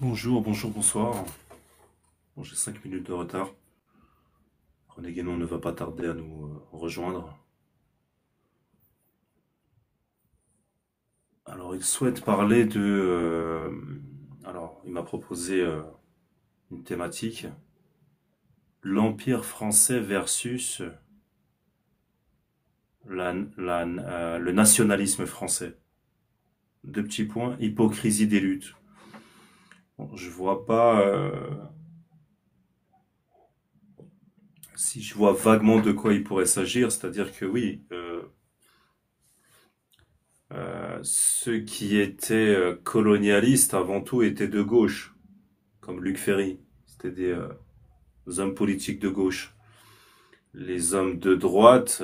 Bonjour, bonjour, bonsoir. Bon, j'ai 5 minutes de retard. René Guénon ne va pas tarder à nous rejoindre. Alors, il souhaite parler alors, il m'a proposé une thématique. L'Empire français versus le nationalisme français. Deux petits points, hypocrisie des luttes. Bon, je vois pas... si je vois vaguement de quoi il pourrait s'agir, c'est-à-dire que oui... ceux qui étaient colonialistes avant tout étaient de gauche, comme Luc Ferry. C'était des hommes politiques de gauche. Les hommes de droite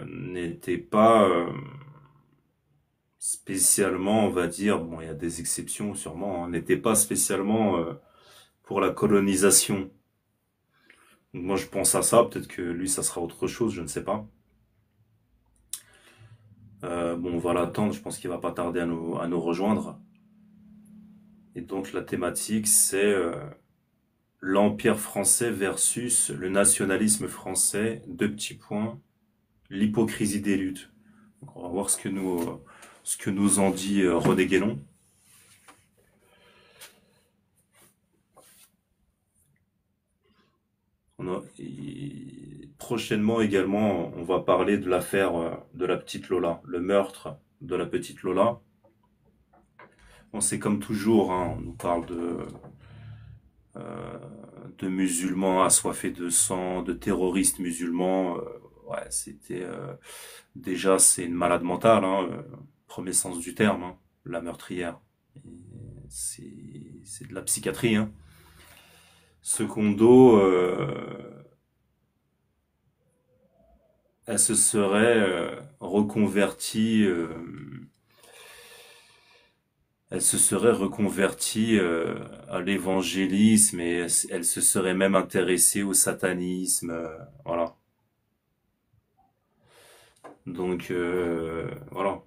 n'étaient pas spécialement, on va dire, bon, il y a des exceptions sûrement, hein, n'étaient pas spécialement pour la colonisation. Donc moi je pense à ça, peut-être que lui ça sera autre chose, je ne sais pas. Bon, on va l'attendre, je pense qu'il va pas tarder à nous rejoindre. Et donc la thématique c'est l'Empire français versus le nationalisme français, deux petits points, l'hypocrisie des luttes. Donc on va voir ce que nous en dit René Guénon. Prochainement également, on va parler de l'affaire de la petite Lola, le meurtre de la petite Lola. Bon, c'est comme toujours, hein, on nous parle euh, de musulmans assoiffés de sang, de terroristes musulmans. Ouais, c'était déjà c'est une malade mentale, hein, premier sens du terme, hein, la meurtrière. C'est de la psychiatrie. Hein. Secondo, elle se serait reconvertie. Elle se serait reconvertie à l'évangélisme et elle se serait même intéressée au satanisme. Voilà. Donc voilà.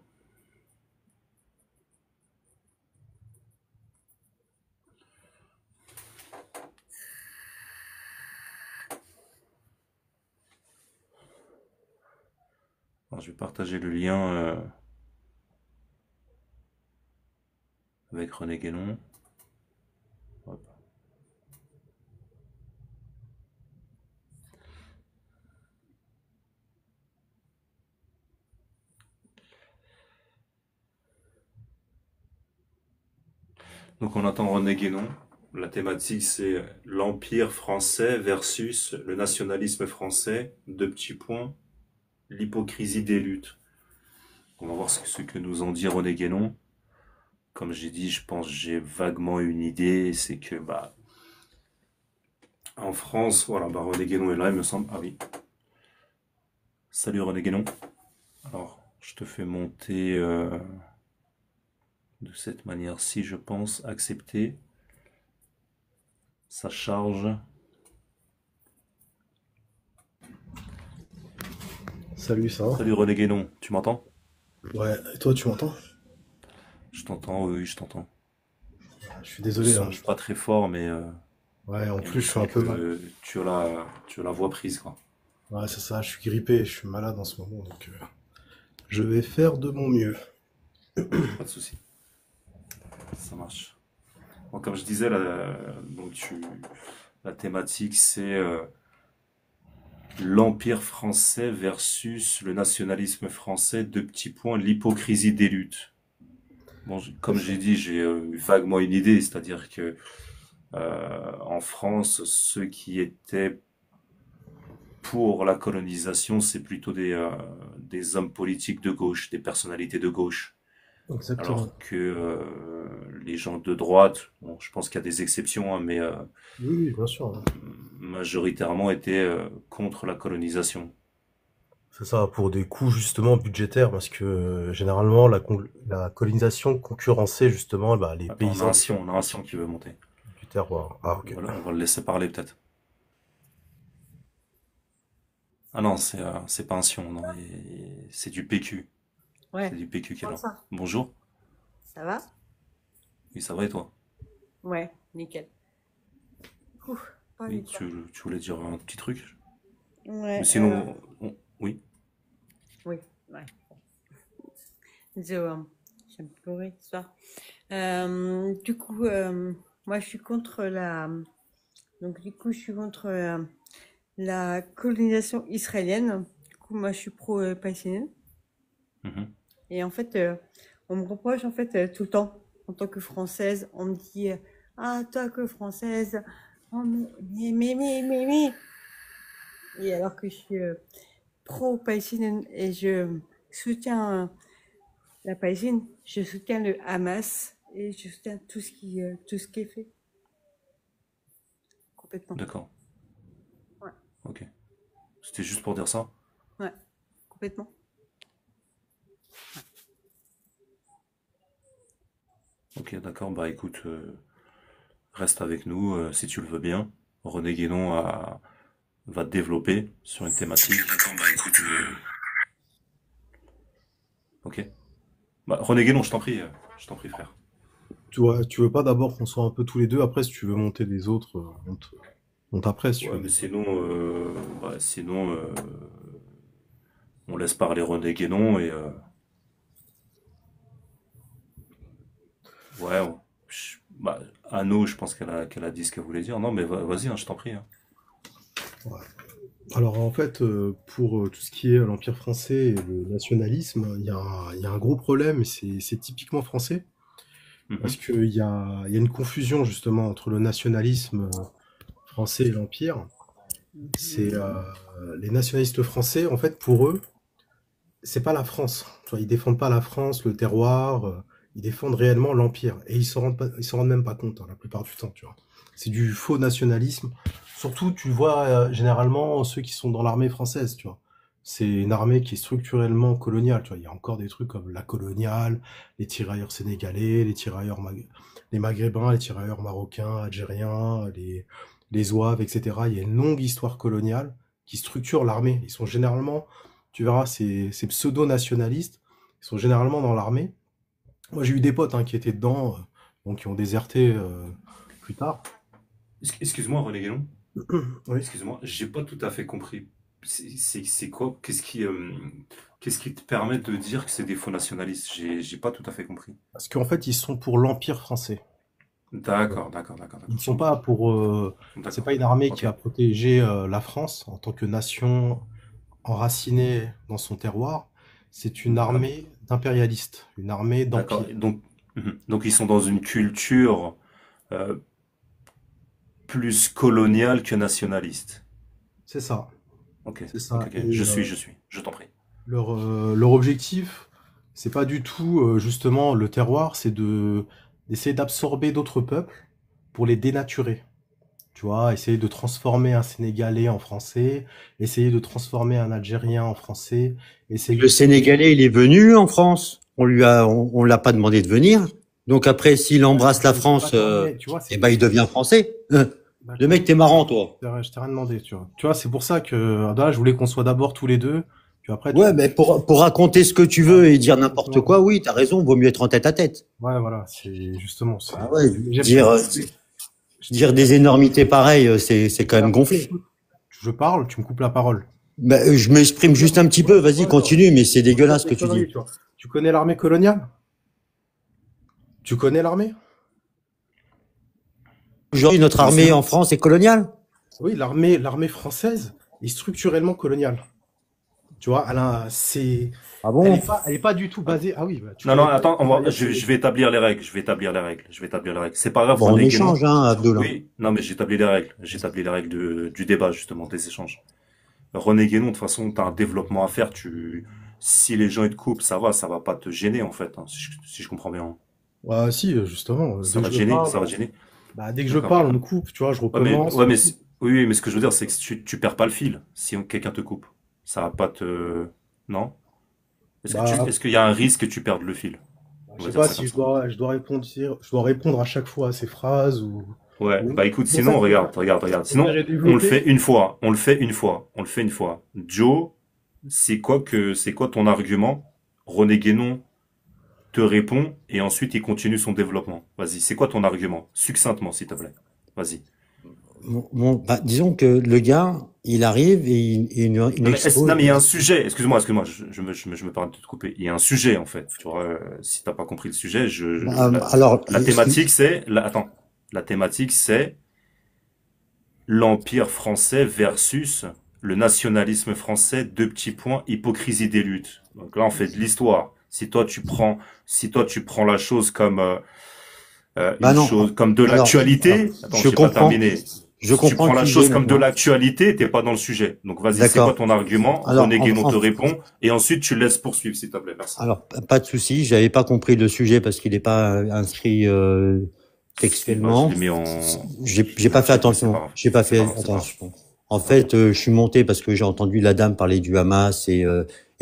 Alors, je vais partager le lien avec René Guénon. Hop. Donc on attend René Guénon. La thématique c'est l'Empire français versus le nationalisme français. Deux petits points. L'hypocrisie des luttes. On va voir ce que nous en dit René Guénon. Comme j'ai dit, je pense j'ai vaguement une idée. C'est que bah en France, voilà, bah René Guénon est là, il me semble. Ah oui. Salut René Guénon. Alors, je te fais monter de cette manière-ci, je pense. Accepter. Ça charge. Salut, ça va? Salut René Guénon, tu m'entends? Ouais, et toi, tu m'entends? Je t'entends, oui, je t'entends. Je suis Le désolé, son hein. n'est pas très fort, mais Ouais, en il plus, me je suis un semble peu mal. que tu as la voix prise, quoi. Ouais, c'est ça, je suis grippé, je suis malade en ce moment, donc je vais faire de mon mieux. Pas de souci, ça marche. Bon, comme je disais, la thématique, c'est l'Empire français versus le nationalisme français, deux petits points, l'hypocrisie des luttes. Bon, C'est comme ça. j'ai dit, j'ai vaguement une idée, c'est-à-dire que en France, ceux qui étaient pour la colonisation, c'est plutôt des hommes politiques de gauche, des personnalités de gauche. Exactement. Alors que les gens de droite, bon, je pense qu'il y a des exceptions, hein, mais Oui, oui, bien sûr, hein. majoritairement étaient contre la colonisation. C'est ça, pour des coûts justement budgétaires, parce que généralement, la colonisation concurrençait justement bah, les Attends, paysans On a un Sion qui veut monter. du terroir. Ah, ok. On va le laisser parler peut-être. Ah non, c'est pas un Sion, non, c'est du PQ. C'est Ouais, du PQ qui est comment là. ça? Bonjour. Ça va? Oui, ça va et toi? Ouais. nickel. Ouf, pas Oui, nickel. tu voulais dire un petit truc? Mais Ouais, sinon, oui. oui, ouais. J'ai pleuré ce soir. Du coup, moi, je suis contre donc du coup, je suis contre la colonisation israélienne. Du coup, moi, je suis pro-palestinienne. Mhm. Et en fait, on me reproche en fait tout le temps, en tant que Française, on me dit ah toi que Française, oh, mais. Et alors que je suis pro-palestinienne et je soutiens la Palestine, je soutiens le Hamas et je soutiens tout ce qui est fait complètement. D'accord. Ouais, Ok. C'était juste pour dire ça? ouais, complètement. Ok, d'accord. Bah écoute, reste avec nous si tu le veux bien. René Guénon va développer sur une thématique. Ok, d'accord. Bah écoute, ok. Bah René Guénon, je t'en prie, frère. Tu veux pas d'abord qu'on soit un peu tous les deux, après si tu veux monter les autres, monte après si tu Ouais, veux mais déjà. sinon, on laisse parler René Guénon et ouais, bah Anno, je pense qu'elle a dit ce qu'elle voulait dire. Non, mais vas-y, hein, je t'en prie, hein. Ouais. Alors en fait, pour tout ce qui est l'Empire français et le nationalisme, il y a un gros problème, et c'est typiquement français, parce Mhm. qu'il y a une confusion justement entre le nationalisme français et l'Empire. C'est les nationalistes français, en fait, pour eux, c'est pas la France. Tu vois, ils défendent pas la France, le terroir, ils défendent réellement l'Empire. Et ils s'en rendent même pas compte, hein, la plupart du temps, tu vois. C'est du faux nationalisme. Surtout, tu le vois généralement ceux qui sont dans l'armée française, tu vois. C'est une armée qui est structurellement coloniale, tu vois. Il y a encore des trucs comme la coloniale, les tirailleurs sénégalais, les maghrébins, les tirailleurs marocains, algériens, les zouaves, etc. Il y a une longue histoire coloniale qui structure l'armée. Ils sont généralement, tu verras, ces pseudo-nationalistes, ils sont généralement dans l'armée. Moi, j'ai eu des potes, hein, qui étaient dedans, donc qui ont déserté plus tard. Excuse-moi, René Guénon. Oui. Excuse-moi, j'ai pas tout à fait compris. C'est quoi? Qu'est-ce qui te permet de dire que c'est des faux nationalistes? J'ai pas tout à fait compris. Parce qu'en fait, ils sont pour l'Empire français. D'accord, d'accord, d'accord, Ils ne d'accord, j'ai sont pas compris. pour. C'est D'accord. pas une armée qui Ok. va protéger la France en tant que nation enracinée dans son terroir. C'est une D'accord. armée d'impérialistes, une armée D'accord. d'empire. Et donc, donc ils sont dans une culture euh, plus coloniale que nationaliste. C'est ça, Ok, c'est ok, ça. ok. Et Je t'en prie. leur objectif, c'est pas du tout justement le terroir, c'est d'essayer d'absorber d'autres peuples pour les dénaturer. Tu vois, essayer de transformer un Sénégalais en Français, essayer de transformer un Algérien en Français, Le essayer. Sénégalais, il est venu en France. On l'a pas demandé de venir. Donc après, s'il Ouais, embrasse la je t'ai pas France, demandé, tu vois, eh ben, il c'est devient français. Le d'accord. mec, t'es marrant, toi. Je t'ai rien demandé, tu vois. Tu vois, c'est pour ça que là, je voulais qu'on soit d'abord tous les deux, puis après Ouais, mais pour raconter ce que tu ouais, veux et dire n'importe exactement. quoi, oui, t'as raison, vaut mieux être en tête à tête. Ouais, voilà, c'est justement, Ah ouais, je dire, dire des énormités pareilles, c'est quand même regarde, gonflé. écoute, je parle, tu me coupes la parole. Ben, je m'exprime juste un petit peu, vas-y, Ouais, genre, continue, mais c'est faut dire dégueulasse ce des que tu conneries, dis. tu vois. Tu connais l'armée coloniale? Tu connais l'armée? Aujourd'hui, notre Mais armée sinon, en France est coloniale. Oui, l'armée française est structurellement coloniale. Tu vois, Ah bon? elle est pas du tout basée. Ah oui, bah, tu non, non, connais pas attends, l'intérieur je vais établir les règles. Je vais établir les règles. C'est pas grave, Bon, on René Guénon. échange, hein, Abdullah. Oui, non, mais j'établis les règles. J'établis les règles du débat, justement, des échanges. René Guénon, de toute façon, t'as un développement à faire. Si les gens ils te coupent, ça va pas te gêner, en fait, hein, si je comprends bien. Ouais, si, justement, Ça va te gêner, ça va te gêner. dès que je D'accord. parle, on me coupe, tu vois, je recommence. Ouais, mais, oui, oui, mais ce que je veux dire, c'est que tu perds pas le fil si quelqu'un te coupe. Ça va pas te, non? Bah, Est-ce qu'il y a un risque que tu perdes le fil? On je va sais dire pas ça si comme ça. je dois répondre à chaque fois à ces phrases Ouais, bah écoute, c'est pour ça sinon, que regarde. faut bien Sinon, les on le développer. fait une fois, on le fait une fois. Joe, c'est quoi ton argument? René Guénon, te répond et ensuite il continue son développement. Vas-y, c'est quoi ton argument? Succinctement, s'il te plaît. Vas-y. Bah, disons que le gars, il arrive et il Non mais, expose. non mais il y a un sujet, excuse-moi, je me permets de te couper. Il y a un sujet en fait. Tu vois, si t'as pas compris le sujet, Alors, la thématique c'est, attends, la thématique c'est l'Empire français versus le nationalisme français, deux petits points, hypocrisie des luttes. Donc là on fait de l'histoire. Si toi tu prends la chose comme bah non. chose comme de Alors, l'actualité, attends, je j'ai pas comprends. terminé. Je Si tu comprends prends le la sujet chose comme de maintenant. l'actualité, t'es pas dans le sujet. Donc vas-y, c'est quoi D'accord. ton argument? Alors, René Guénon te répond, et ensuite tu laisses poursuivre, s'il te plaît. Merci. alors, pas de souci. J'avais pas compris le sujet parce qu'il n'est pas inscrit Bah, textuellement. je l'ai mis en... J'ai pas fait C'est pas attention. grave. J'ai pas C'est fait pas grave, c'est pas grave. attention. En fait, je suis monté parce que j'ai entendu la dame parler du Hamas et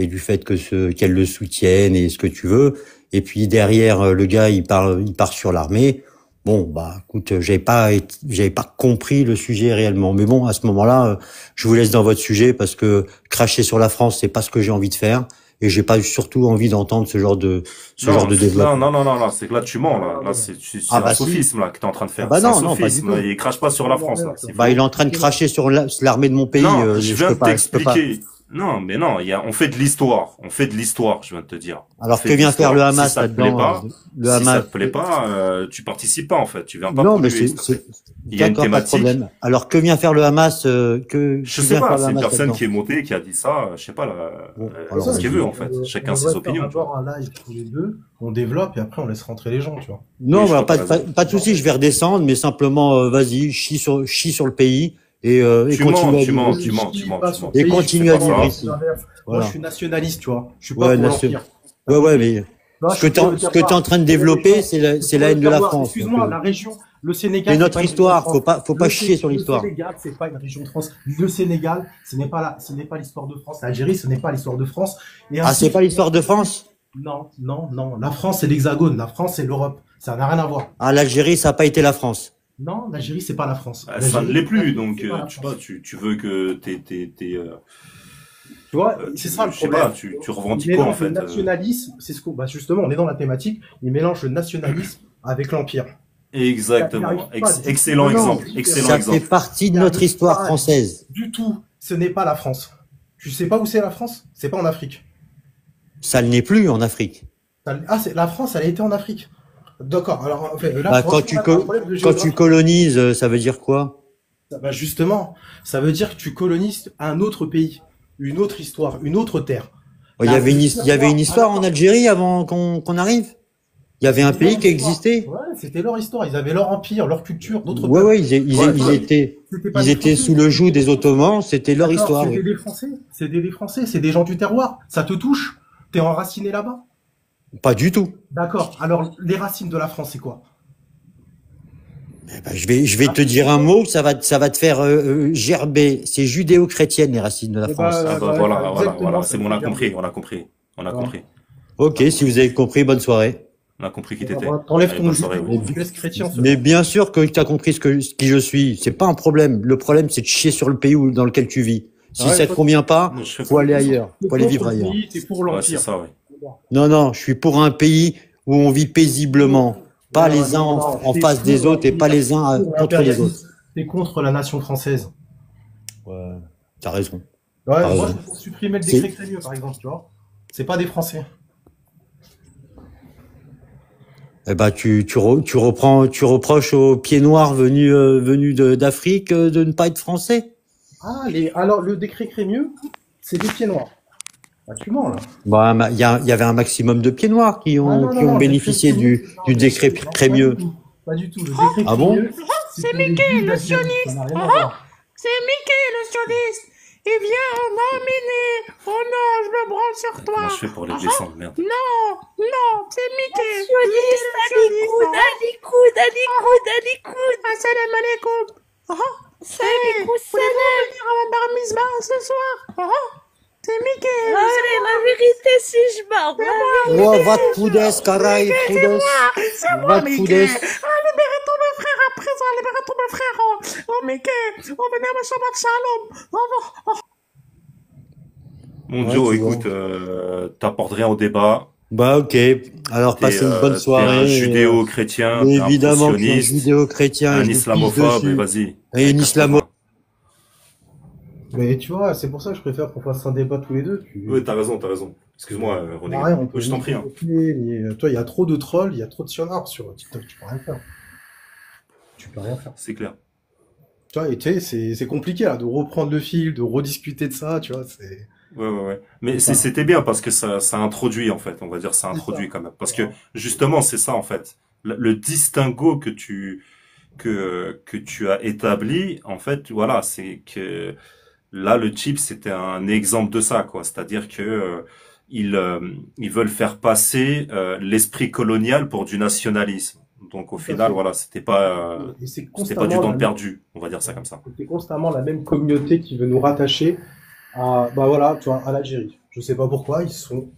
du fait qu'elle le soutienne et ce que tu veux. Et puis derrière, le gars, il part sur l'armée. Bon, bah, écoute, j'avais pas compris le sujet réellement. Mais bon, à ce moment-là, je vous laisse dans votre sujet parce que cracher sur la France, c'est pas ce que j'ai envie de faire. Et j'ai pas surtout envie d'entendre ce genre de développement. Non, c'est que là tu mens, là, c'est Ah un bah si. sophisme, là, que t'es en train de Ah faire. bah C'est un non, pas du sophisme, tout. là. Il crache pas sur la France, là. C'est Bah, faux. il est en train de cracher sur l'armée de mon pays. Non, je viens de je peux pas. t'expliquer. Non, mais non, on fait de l'histoire. On fait de l'histoire, je viens de te dire. On Alors fait que de vient faire le l'histoire. Si Hamas ça te plaît là-dedans? pas, Le si ça Hamas. te plaît pas, tu participes pas, en fait. Tu viens pas Non, mais polluer, s'il te plaît. Il y a une d'accord, pas de thématique. problème. Alors que vient faire le Hamas? Je sais pas, c'est une personne qui est montée, qui a dit ça, je sais pas, Bon, c'est ce qu'il veut, en fait. Chacun ses opinions. Tu vois. D'abord un live tous les deux, on développe et après on laisse rentrer les gens, tu vois. Non, Oui, je voilà, crois que t'as raison. pas de souci, je vais redescendre, mais simplement, vas-y, chie sur le pays et Tu continue à mens, vivre. tu mens. Et continue à C'est vivre pas ici. Moi, Voilà. je suis nationaliste, tu vois. Je suis Ouais, pas pour l'Empire. Ouais, mais Moi, ce que t'es en train de développer, c'est la haine de la France. Excuse-moi, la région, le Sénégal. C'est notre pas une histoire, région de France. faut pas chier sur l'histoire. Le Sénégal, c'est pas une région de France. Le Sénégal, ce n'est pas l'histoire de France. L'Algérie, ce n'est pas l'histoire de France. Et Ah, c'est pas l'histoire de France? Non. La France, c'est l'Hexagone. La France, c'est l'Europe. Ça n'a rien à voir. Ah, l'Algérie, ça a pas été la France. Non, l'Algérie, c'est pas la France. Ça ne l'est plus, donc, c'est pas la tu France. vois, tu veux que Tu vois, c'est ça le je sais problème. pas, tu revendiques Il quoi, en mélange fait? le nationalisme, c'est ce qu'on, justement, on est dans la thématique. Il mélange le nationalisme avec l'Empire. Exactement. Excellent Non, exemple. non, Excellent Ça exemple. fait partie de notre histoire française. Du tout. Ce n'est pas la France. Tu sais pas où c'est la France? C'est pas en Afrique. Ça ne l'est plus en Afrique. La France, elle a été en Afrique. D'accord. Alors, en fait, là, Bah, franchement, là, t'as un problème de quand tu géographie. colonises, ça veut dire quoi? Bah, justement, ça veut dire que tu colonises un autre pays, une autre histoire, une autre terre. Il y avait une histoire en Algérie avant qu'on arrive. Il y avait un pays qui existait. Ouais, c'était leur histoire. Ils avaient leur empire, leur culture, d'autres Ouais, peuples. ouais, ils étaient sous le joug des Ottomans. C'était leur D'accord, histoire. C'était Oui. des Français. C'était des Français. C'est des gens du terroir. Ça te touche? T'es enraciné là-bas? Pas du tout. D'accord. Alors, les racines de la France, c'est quoi? Eh ben, je vais te dire un mot, ça va te faire gerber. C'est judéo-chrétienne les racines de la Eh France. ben, Ah bah voilà, exactement, c'est bon, on a compris, on a compris. Ok, si vous avez compris, bonne soirée. On a compris qui t'étais. T'enlèves Allez, ton bonne jus, soirée, oui. tu laisses chrétien. Mais bien sûr que tu as compris qui je suis. C'est pas un problème. Le problème, c'est de chier sur le pays dans lequel tu vis. Si Ouais, ça te convient pas, Non, je fais faut pas aller ça. ailleurs. Faut aller vivre ailleurs. C'est pour Ouais, c'est l'Empire. ça, ouais. Non, je suis pour un pays où on vit paisiblement. Pas Non, les uns non, en t'es face pour des autres et pas les uns pour contre les autres. l'impérialisme. T'es contre la nation française. Ouais, t'as raison. Ouais, Ah, moi, ouais. je peux supprimer le C'est- décret Crémieux, par exemple, tu vois. C'est pas des Français. Eh ben, tu reproches aux pieds noirs venus d'Afrique de ne pas être français. Ah, alors, le décret Crémieux, c'est des pieds noirs. Ah, tu mens, là. Bah, il y avait un maximum de pieds noirs qui Ah, non, ont non, bénéficié le du décret Crémieux. Pas du tout. Le décret Ah bon? Crémieux, c'est Mickey, le sioniste. Ça n'a rien à voir. C'est Mickey le sioniste. Il vient m'emmener. Oh non, je me branle sur toi. Comment je fais pour les descendre, merde? Non, c'est Mickey. Sioniste, Alikoud. Salam alaikum. Salam. Vous voulez venir à ma bar mitzvah ce soir? C'est Mickey. Allez, la vérité, si je meurs. Oh, va te foudes, caray, foudes. C'est Va moi, te Mickey. foudes. Libérez ton frère à présent. Libérez ton frère. Oh, Mickey. On venait à ma Shabbat Shalom. Mon Ouais, Joe, tu vois. écoute, t'apportes rien au débat. Bah ok. Alors passez une bonne T'es un soirée. judéo-chrétien, Mais t'es un évidemment que je suis un pro-sioniste, judéo-chrétien et un je vous pisse islamophobe, et dessus. vas-y, Et allez, une islamo. casse-toi. Mais tu vois, c'est pour ça que je préfère qu'on fasse un débat tous les deux. Oui, t'as raison, t'as raison. Excuse-moi, On a René. rien, on peut Je t'en ni prie, hein. développer, ni... Toi, il y a trop de trolls, il y a trop de sionards sur TikTok, tu peux rien faire. Tu peux rien faire. C'est clair. Tu vois, et tu sais, c'est compliqué là, de reprendre le fil, de rediscuter de ça, tu vois, Ouais, ouais, ouais. Mais c'est pas... c'était bien parce que ça introduit, en fait. On va dire, ça C'est introduit ça. quand même. Parce que, Voilà. justement, c'est ça, en fait. Le distinguo que tu as établi, en fait, voilà, c'est que là, le chip, c'était un exemple de ça, quoi. C'est-à-dire que, ils veulent faire passer, l'esprit colonial pour du nationalisme. Donc, au Tout à final, fait. voilà, Et c'est c'était pas du constamment temps perdu. On va dire ça comme ça. c'est constamment la même communauté qui veut nous rattacher à, bah voilà, tu vois, à l'Algérie. Je sais pas pourquoi, ils sont...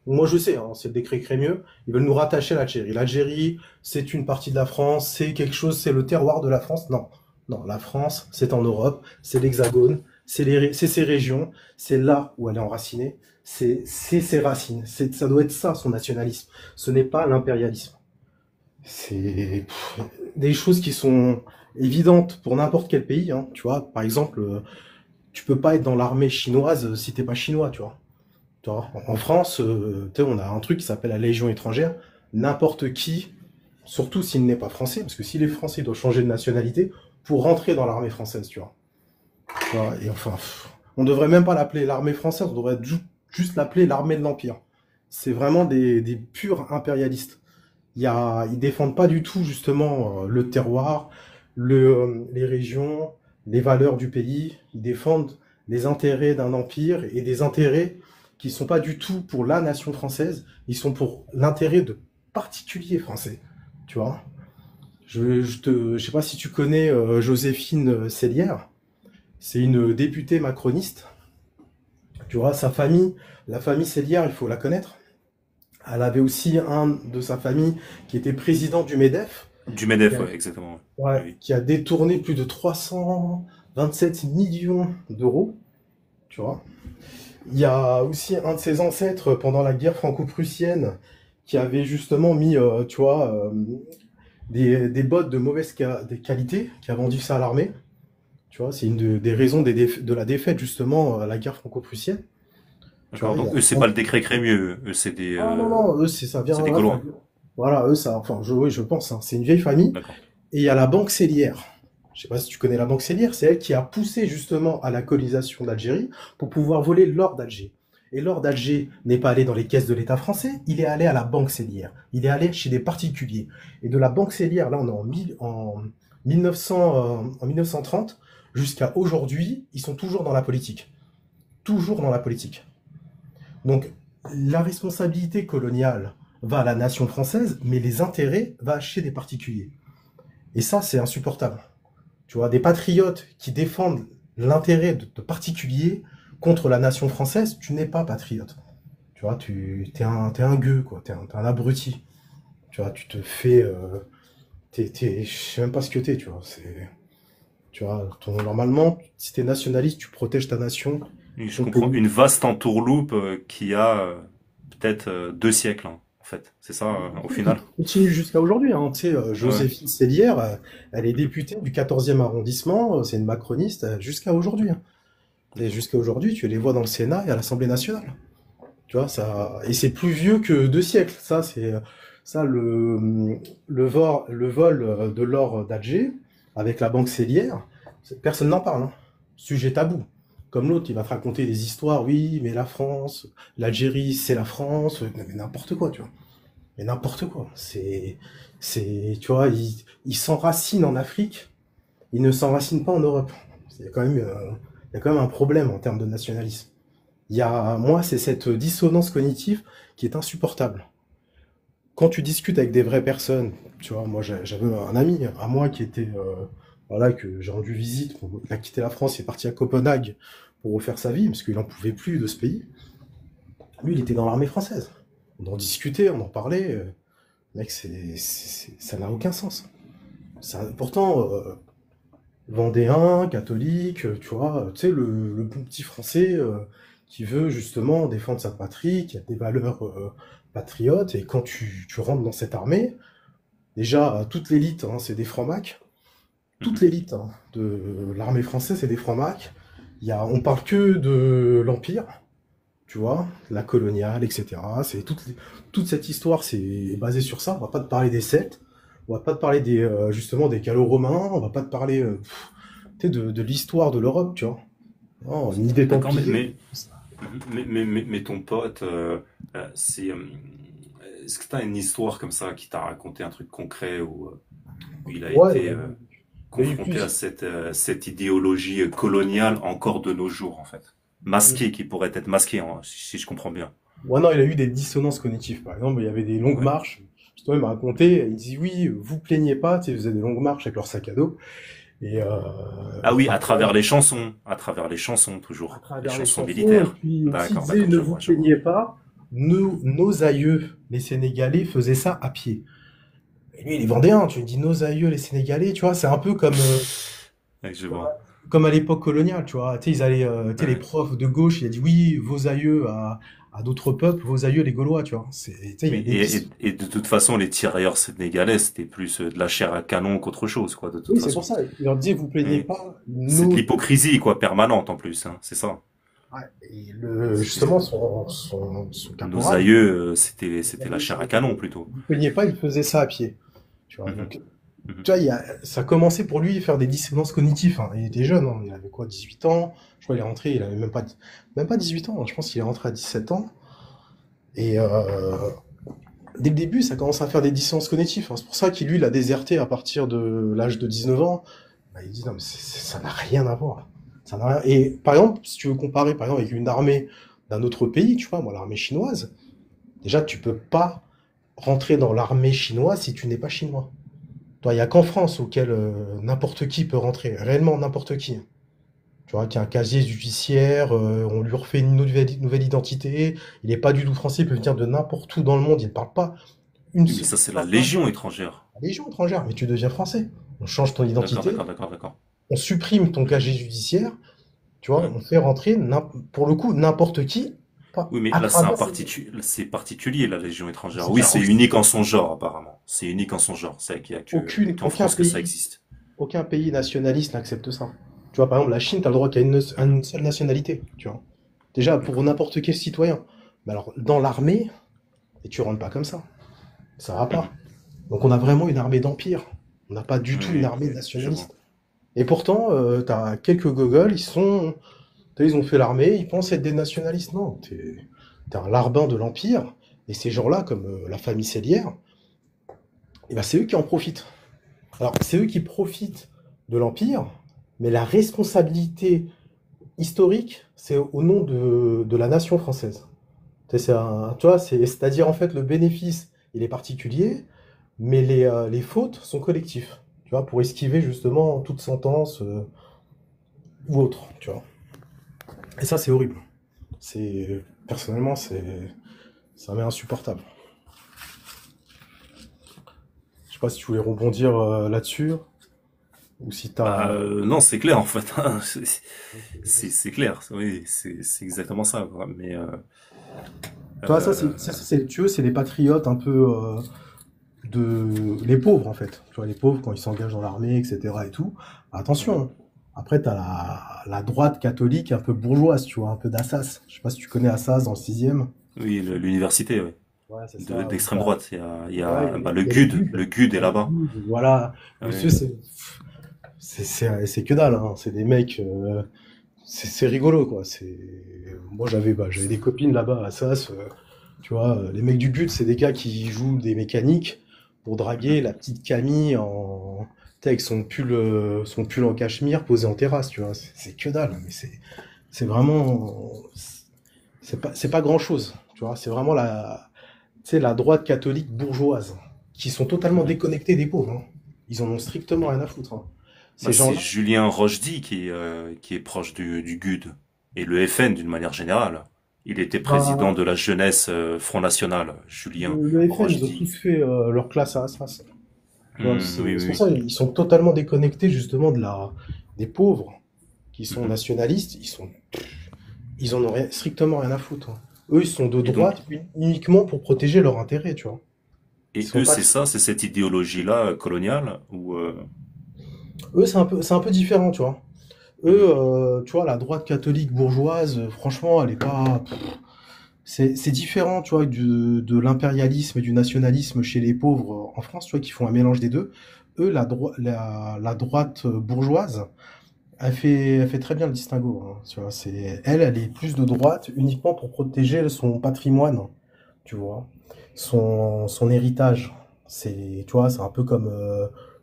Moi, je sais, hein, c'est le décret Crémieux. Ils veulent nous rattacher à l'Algérie. L'Algérie, c'est une partie de la France, c'est quelque chose, c'est le terroir de la France. Non, non, la France, c'est en Europe, c'est l'Hexagone, c'est ses régions, c'est là où elle est enracinée, c'est ses racines. Ça doit être ça, son nationalisme. Ce n'est pas l'impérialisme. C'est des choses qui sont évidentes pour n'importe quel pays, hein. Tu vois, par exemple, tu peux pas être dans l'armée chinoise si t'es pas chinois, tu vois. Tu vois, en France, tu sais, on a un truc qui s'appelle la Légion étrangère. N'importe qui, surtout s'il n'est pas français, parce que s'il est français, il doit changer de nationalité pour rentrer dans l'armée française, tu vois. Tu vois, et enfin, on devrait même pas l'appeler l'armée française, on devrait juste l'appeler l'armée de l'Empire. C'est vraiment des purs impérialistes. Ils défendent pas du tout justement le terroir, les régions, les valeurs du pays. Ils défendent les intérêts d'un empire et des intérêts qui sont pas du tout pour la nation française. Ils sont pour l'intérêt de particuliers français. Tu vois. Je sais pas si tu connais Joséphine Sellière. C'est une députée macroniste. Tu vois, sa famille, la famille Sellière, il faut la connaître. Elle avait aussi un de sa famille qui était président du MEDEF, Du qui MEDEF, a, ouais, exactement. Oui, ouais, oui. qui a détourné plus de 327 millions d'euros, tu vois. Il y a aussi un de ses ancêtres pendant la guerre franco-prussienne qui avait justement mis, tu vois, des bottes de mauvaise qualité, qui a vendu ça à l'armée. Tu vois, c'est des raisons de la défaite justement à la guerre franco-prussienne. Tu D'accord. vois, il y Donc, a... eux, c'est pas le décret Crémieux. Eux, Ah non, non, eux, c'est des Gaulois. voilà, eux, ça, enfin, oui, je pense, hein, c'est une vieille famille. D'accord. Et il y a la Banque Cellière. Je sais pas si tu connais la Banque Cellière, c'est elle qui a poussé justement à la colonisation d'Algérie pour pouvoir voler l'or d'Alger. Et l'or d'Alger n'est pas allé dans les caisses de l'État français, il est allé à la Banque Cellière. Il est allé chez des particuliers. Et de la Banque Cellière, là, on est en 1930, jusqu'à aujourd'hui, ils sont toujours dans la politique. Toujours dans la politique. Donc, la responsabilité coloniale va à la nation française, mais les intérêts vont chez des particuliers. Et ça, c'est insupportable. Tu vois, des patriotes qui défendent l'intérêt de particuliers contre la nation française, tu n'es pas patriote. Tu vois, t'es un gueux, quoi. T'es un abruti. Tu vois, tu te fais... je sais même pas ce que t'es, tu vois. Tu vois, normalement, si t'es nationaliste, tu protèges ta nation, Oui, je ton comprends. pays. Une vaste entourloupe qui a peut-être 2 siècles, hein, en fait. C'est ça, au final. Continue jusqu'à aujourd'hui, hein. Tu sais, Ouais. Joséphine Sellière, elle est députée du 14e arrondissement, c'est une macroniste jusqu'à aujourd'hui, hein. Et jusqu'à aujourd'hui, tu les vois dans le Sénat et à l'Assemblée nationale. Tu vois, ça, et c'est plus vieux que 2 siècles. Ça, c'est ça le vol de l'or d'Alger avec la Banque Cellière. Personne n'en parle, hein. Sujet tabou. Comme l'autre, il va te raconter des histoires. Oui, mais la France, l'Algérie, c'est la France. Mais n'importe quoi, tu vois. Mais n'importe quoi. Tu vois, il s'enracine en Afrique. Il ne s'enracine pas en Europe. Il y a quand même un problème en termes de nationalisme. Moi, c'est cette dissonance cognitive qui est insupportable. Quand tu discutes avec des vraies personnes, tu vois, moi j'avais un ami à moi qui était, voilà, que j'ai rendu visite, il a quitté la France, il est parti à Copenhague pour refaire sa vie, parce qu'il en pouvait plus de ce pays. Lui, il était dans l'armée française. On en discutait, on en parlait. Mec, ça n'a aucun sens. Pourtant, vendéen, catholique, tu vois, tu sais, le bon petit français qui veut justement défendre sa patrie, qui a des valeurs patriotes. Et quand tu rentres dans cette armée, déjà, toute l'élite, hein, c'est des francs-macs. Toute l'élite hein, de l'armée française, c'est des francs-macs. On parle que de l'Empire, tu vois, la coloniale, etc. Toute cette histoire, c'est basé sur ça. On va pas te parler des Celtes, on va pas te parler justement des Gallo-Romains, on va pas te parler de l'histoire de l'Europe, tu vois. Non, ni des D'accord, Templiers. mais ton pote, est-ce que t'as une histoire comme ça qui t'a raconté un truc concret où il a Ouais, été il y a eu confronté à plus. cette idéologie coloniale encore de nos jours, en fait? Masquée, qui pourrait être masquée, hein, si je comprends bien. Ouais, non, il a eu des dissonances cognitives. Par exemple, il y avait des longues Ouais. marches. Justement, il m'a raconté, il dit oui, vous plaignez pas, tu sais, ils faisaient des longues marches avec leur sac à dos. Et Ah oui, parfois, à travers les chansons, à toujours. Les travers les chansons chansons, et militaires. puis aussi, il D'accord, disait, d'accord, ne vous je vois. plaignez pas, nos aïeux, les Sénégalais, faisaient ça à pied. Et lui, il est vendéen, tu lui dis nos aïeux, les Sénégalais, tu vois, c'est un peu Ouais, je vois. comme à l'époque coloniale, tu vois. Tu sais, ils allaient, tu sais, les Ouais. profs de gauche, il a dit oui, vos aïeux à d'autres peuples, vos aïeux les Gaulois, tu vois. Tu sais, il y a Oui, des dis. et de toute façon, les tirailleurs sénégalais, c'était plus de la chair à canon qu'autre chose, quoi, de toute Oui, c'est pour façon. ça. Il leur disait, vous plaignez Oui. pas C'est de nos, l'hypocrisie, quoi, permanente en plus, hein, c'est ça. ouais, et C'était justement, son nos caporal, aïeux, il c'était la avait chair à dit, canon plutôt. vous plaignez pas, il faisait ça à pied. Tu vois, Mhm, donc, mhm. tu vois, ça a commencé pour lui à faire des dissonances cognitives, hein. Il était jeune, hein. Il avait quoi, 18 ans? Je crois qu'il est rentré, il avait même pas 18 ans, hein. Je pense qu'il est rentré à 17 ans. Et dès le début, ça commence à faire des dissonances cognitives, hein. C'est pour ça qu'il, lui, il a déserté à partir de l'âge de 19 ans. Bah, il dit, non, mais ça n'a rien à voir. Ça n'a rien. Et par exemple, si tu veux comparer, par exemple, avec une armée d'un autre pays, tu vois, moi, l'armée chinoise, déjà, tu peux pas rentrer dans l'armée chinoise si tu n'es pas chinois. Toi, il n'y a qu'en France auquel n'importe qui peut rentrer, réellement n'importe qui. Tu vois, qui a un casier judiciaire, on lui refait une nouvelle identité, il n'est pas du tout français, il peut venir de n'importe où dans le monde, il ne parle pas une Oui, mais seule, ça, c'est il la parle pas Légion étrangère. la légion étrangère, mais tu deviens français. On change ton D'accord, identité, d'accord, d'accord, d'accord. on supprime ton casier judiciaire, tu vois, Ouais. on fait rentrer, pour le coup, n'importe qui, pas, Oui, mais à là, travers c'est particulier, la Légion c'est étrangère. Oui, déjà c'est unique en son genre, apparemment. C'est unique en son genre. C'est qu'en aucun France que ça pays. existe. Aucun pays nationaliste n'accepte ça. Tu vois, par exemple, la Chine, tu as le droit qu'à une seule nationalité, tu vois. Déjà, pour D'accord. n'importe quel citoyen. Mais alors, dans l'armée, et tu rentres pas comme ça. Ça va pas. Mhm. Donc, on a vraiment une armée d'empire. On n'a pas du Oui, tout une oui, armée je vois. nationaliste. Et pourtant, tu as quelques gogoles, ils ont fait l'armée, ils pensent être des nationalistes. Non, t'es un larbin de l'empire. Et ces gens-là, comme la famille Sélière, eh ben, c'est eux qui en profitent. Alors, c'est eux qui profitent de l'Empire, mais la responsabilité historique, c'est au nom de la nation française. Tu vois, c'est-à-dire en fait le bénéfice, il est particulier, mais les fautes sont collectives. Tu vois, pour esquiver justement toute sentence ou autre, tu vois. Et ça, c'est horrible. Personnellement, ça m'est insupportable. Je sais pas si tu voulais rebondir là-dessus, ou si Bah, t'as... non, c'est clair, en fait, hein. C'est clair. Oui, c'est exactement ça, quoi. Mais, Toi, euh, tu veux, c'est les patriotes un peu les pauvres en fait. Tu vois, les pauvres quand ils s'engagent dans l'armée, etc. et tout. mhm. Attention, hein. Après, t'as la droite catholique un peu bourgeoise, tu vois, un peu d'Assas. Je sais pas si tu connais Assas dans le sixième. Oui, l'université, oui. Ouais, c'est ça. D'extrême droite. Ouais, Bah, le il y a le GUD. GUD. Le GUD est Il y a le là-bas. GUD, voilà. Monsieur, Oui. c'est que dalle, hein. C'est des mecs. C'est rigolo, quoi. Moi, j'avais des copines là-bas à Assas. Tu vois, les mecs du but, c'est des gars qui jouent des mécaniques pour draguer Mhm. la petite Camille tu sais, avec son pull en cachemire posé en terrasse, tu vois. C'est que dalle, mais c'est vraiment, c'est pas grand-chose, tu vois. C'est vraiment tu sais, la droite catholique bourgeoise qui sont totalement Ouais. déconnectés des pauvres, hein. Ils en ont strictement rien à foutre, hein. Bah, Ces c'est gens-là, Julien Rochdy qui est proche du GUD et le FN d'une manière générale. Il était président bah, de la jeunesse Front National, Julien le FN, ils ont Rochdy. tous fait leur classe à Assas. Tu vois, Oui, c'est oui, pour oui. ça ils sont totalement déconnectés justement des pauvres qui sont Mhm. nationalistes. ils en ont strictement rien à foutre, hein. Eux, ils sont de Et donc, droite uniquement pour protéger leur intérêt, tu vois. Ils et sont eux, pas. c'est ça, c'est cette idéologie-là coloniale ou Eux, c'est un peu différent, tu vois. Eux, mhm, tu vois, la droite catholique bourgeoise, franchement, elle est pas. C'est différent, tu vois, de l'impérialisme et du nationalisme chez les pauvres en France, tu vois, qui font un mélange des deux. Eux, la droite bourgeoise, elle fait très bien le distinguo, hein, tu vois. Elle est plus de droite uniquement pour protéger son patrimoine, tu vois, son héritage. Tu vois, c'est un peu comme,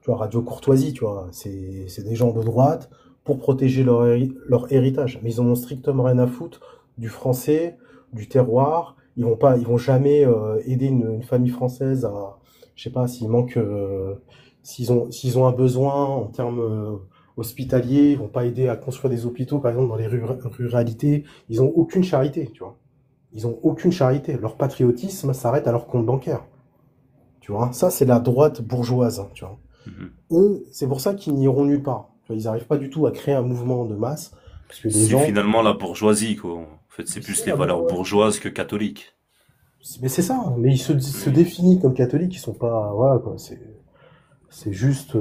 tu vois, Radio Courtoisie, tu vois. C'est des gens de droite pour protéger leur héritage. Mais ils en ont strictement rien à foutre du français, du terroir. Ils vont jamais aider une famille française à, je sais pas, s'ils ont un besoin en termes hospitaliers, ils vont pas aider à construire des hôpitaux, par exemple, dans les ruralités. Ils ont aucune charité, tu vois. Ils ont aucune charité. Leur patriotisme s'arrête à leur compte bancaire. Tu vois, ça, c'est la droite bourgeoise, hein, tu vois. mhm. Eux, c'est pour ça qu'ils n'iront nulle part. Tu vois, ils n'arrivent pas du tout à créer un mouvement de masse, parce que les C'est gens, finalement la bourgeoisie, quoi. En fait, c'est plus c'est les la valeurs bourgeoisie. bourgeoises que catholiques. Mais c'est ça, hein. Mais ils se Oui. définissent comme catholiques, ils sont pas, voilà, quoi. C'est juste,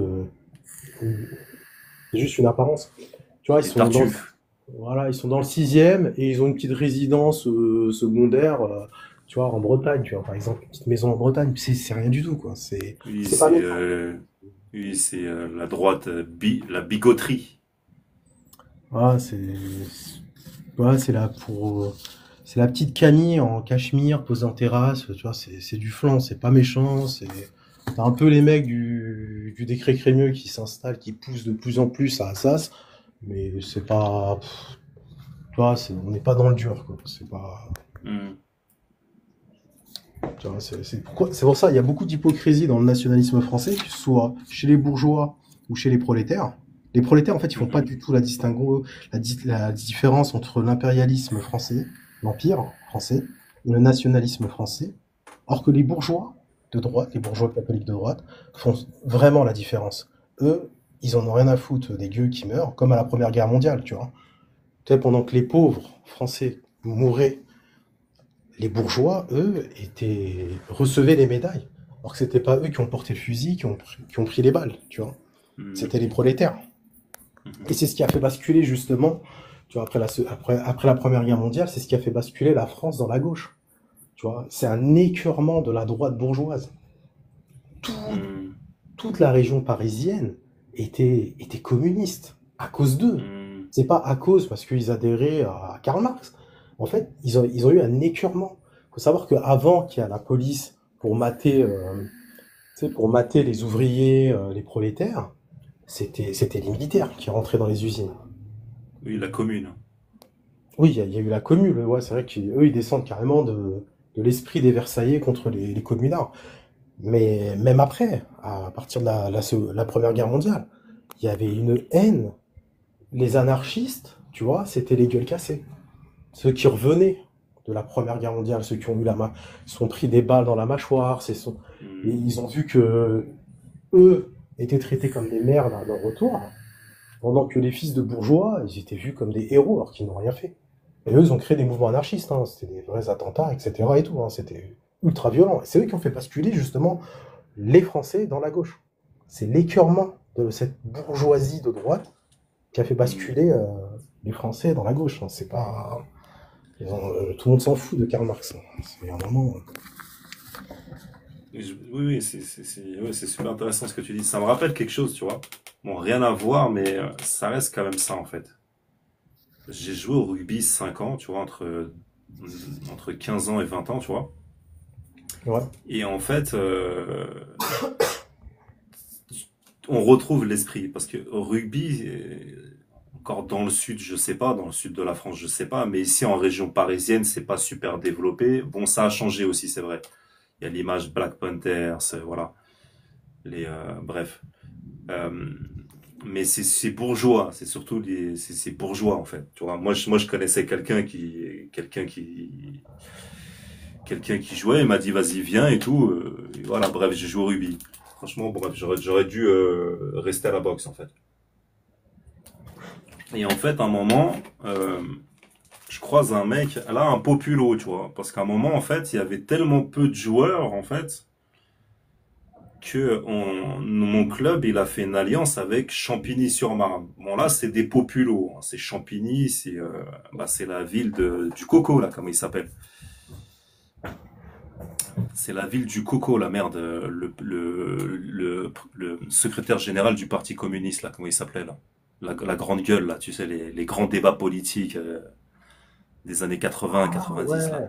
c'est juste une apparence. Tu vois, Des tartuffes. voilà, ils sont dans le sixième et ils ont une petite résidence secondaire, tu vois, en Bretagne, tu vois, par exemple, une petite maison en Bretagne. C'est rien du tout, quoi. Oui, C'est pas méchant. oui, c'est la droite, la bigoterie. Voilà, voilà, c'est la petite Camille en cachemire posée en terrasse, tu vois, c'est du flan, c'est pas méchant, t'as un peu les mecs du décret Crémieux qui s'installent, qui poussent de plus en plus à Assas, mais c'est pas, tu vois, on n'est pas dans le dur, quoi. C'est pas, Hmm. tu vois, c'est pour ça, il y a beaucoup d'hypocrisie dans le nationalisme français, que ce soit chez les bourgeois ou chez les prolétaires. Les prolétaires, en fait, ils font pas Mhm. du tout la différence entre l'impérialisme français, l'empire français, et le nationalisme français. Or que les bourgeois de droite, les bourgeois catholiques de droite, font vraiment la différence. Eux, ils en ont rien à foutre des gueux qui meurent, comme à la Première Guerre mondiale, tu vois. Tu sais, pendant que les pauvres français mouraient, les bourgeois, eux, recevaient les médailles. Alors que c'était pas eux qui ont porté le fusil, qui ont pris les balles, tu vois. Mhm. C'était les prolétaires. Et Mhm. c'est ce qui a fait basculer, justement, tu vois, après la Première Guerre mondiale, c'est ce qui a fait basculer la France dans la gauche. Tu vois, c'est un écœurement de la droite bourgeoise. Tout- Mhm. Toute la région parisienne était communiste à cause d'eux. Mhm. C'est pas à cause parce qu'ils adhéraient à Karl Marx. En fait, ils ont eu un écœurement. Faut savoir qu'avant qu'il y ait la police tu sais, pour mater les ouvriers, les prolétaires, c'était les militaires qui rentraient dans les usines. Oui, la commune. Oui, il y a eu la commune, ouais, c'est vrai qu'eux, ils descendent carrément de l'esprit des Versaillais contre les communards. Mais même après, à partir de la Première Guerre mondiale, il y avait une haine. Les anarchistes, tu vois, c'était les gueules cassées. Ceux qui revenaient de la Première Guerre mondiale, ceux qui ont eu sont pris des balles dans la mâchoire, et Mhm. ils ont vu que eux étaient traités comme des merdes à leur retour, pendant que les fils de bourgeois, ils étaient vus comme des héros alors qu'ils n'ont rien fait. Et eux, ils ont créé des mouvements anarchistes, hein. C'était des vrais attentats, etc. et tout, hein. C'était ultra violent. Et c'est eux qui ont fait basculer justement les Français dans la gauche. C'est l'écœurement de cette bourgeoisie de droite qui a fait Mhm. basculer les Français dans la gauche, hein. C'est pas, tout le monde s'en fout de Karl Marx, hein. C'est un moment. Oui, oui, ouais, c'est super intéressant ce que tu dis. Ça me rappelle quelque chose, tu vois. Bon, rien à voir, mais ça reste quand même ça, en fait. J'ai joué au rugby 5 ans, tu vois, entre 15 ans et 20 ans, tu vois. Ouais. Et en fait, on retrouve l'esprit, parce que au rugby, encore dans le sud, je sais pas, dans le sud de la France, je sais pas, mais ici en région parisienne, c'est pas super développé. Bon, ça a changé aussi, c'est vrai. Il y a l'image Black Panthers, voilà. Bref. Euh, mais c'est bourgeois, c'est surtout c'est bourgeois en fait. Tu vois, moi je connaissais quelqu'un qui jouait, il m'a dit vas-y viens et tout. Et voilà, bref, j'ai joué au rugby. Franchement, bref, j'aurais dû rester à la boxe en fait. Et en fait, à un moment, je croise un mec, là, un populo, tu vois. Parce qu'à un moment, en fait, il y avait tellement peu de joueurs, en fait, que mon club, il a fait une alliance avec Champigny-sur-Marne. Bon, là, c'est des populos, hein. C'est Champigny, c'est la ville du coco, là, comment il s'appelle. C'est la ville du coco, la merde. Le secrétaire général du Parti communiste, là, comment il s'appelait, là. La grande gueule, là, tu sais, les grands débats politiques des années 80, Ah 90, là. ouais.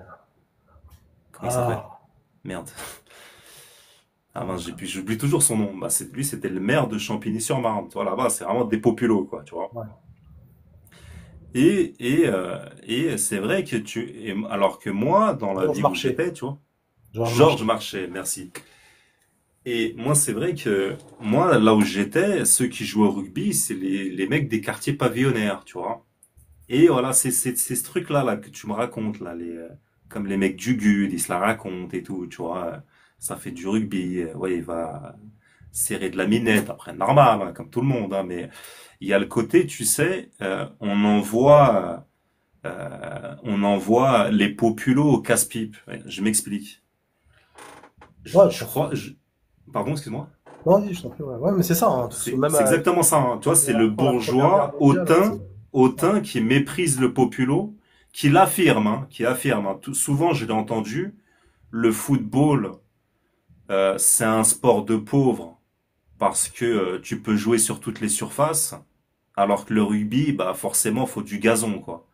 Comment il s'appelle? Ah. Merde. Ah mince, j'oublie toujours son nom. Bah, lui, c'était le maire de Champigny-sur-Marne. Tu vois, là-bas, c'est vraiment des populos, quoi, tu vois. Ouais. Et c'est vrai que alors que moi, dans la Georges ville où Marchais. j'étais, tu vois, Georges Georges Marchais. Marchais, merci. Et moi, c'est vrai que moi, là où j'étais, ceux qui jouaient au rugby, c'est les mecs des quartiers pavillonnaires, tu vois. Et voilà, c'est ce truc-là là, que tu me racontes, là, comme les mecs du GUD, ils se la racontent et tout, tu vois. Ça fait du rugby, ouais, il va serrer de la minette, après, normal, hein, comme tout le monde, hein, mais il y a le côté, tu sais, on envoie les populos au casse-pipe. Ouais, je m'explique. Ouais, Je crois, pardon, excuse-moi. non, vas-y, je t'en prie, ouais. Ouais, mais c'est ça, hein, parce que même C'est exactement ça, hein. Tu vois, c'est le pendant la Première Guerre bourgeois mondiale, hautain qui méprise le populo, qui l'affirme, hein, qui affirme, hein. Souvent, je l'ai entendu, le football, c'est un sport de pauvres parce que tu peux jouer sur toutes les surfaces, alors que le rugby, bah forcément, faut du gazon, quoi.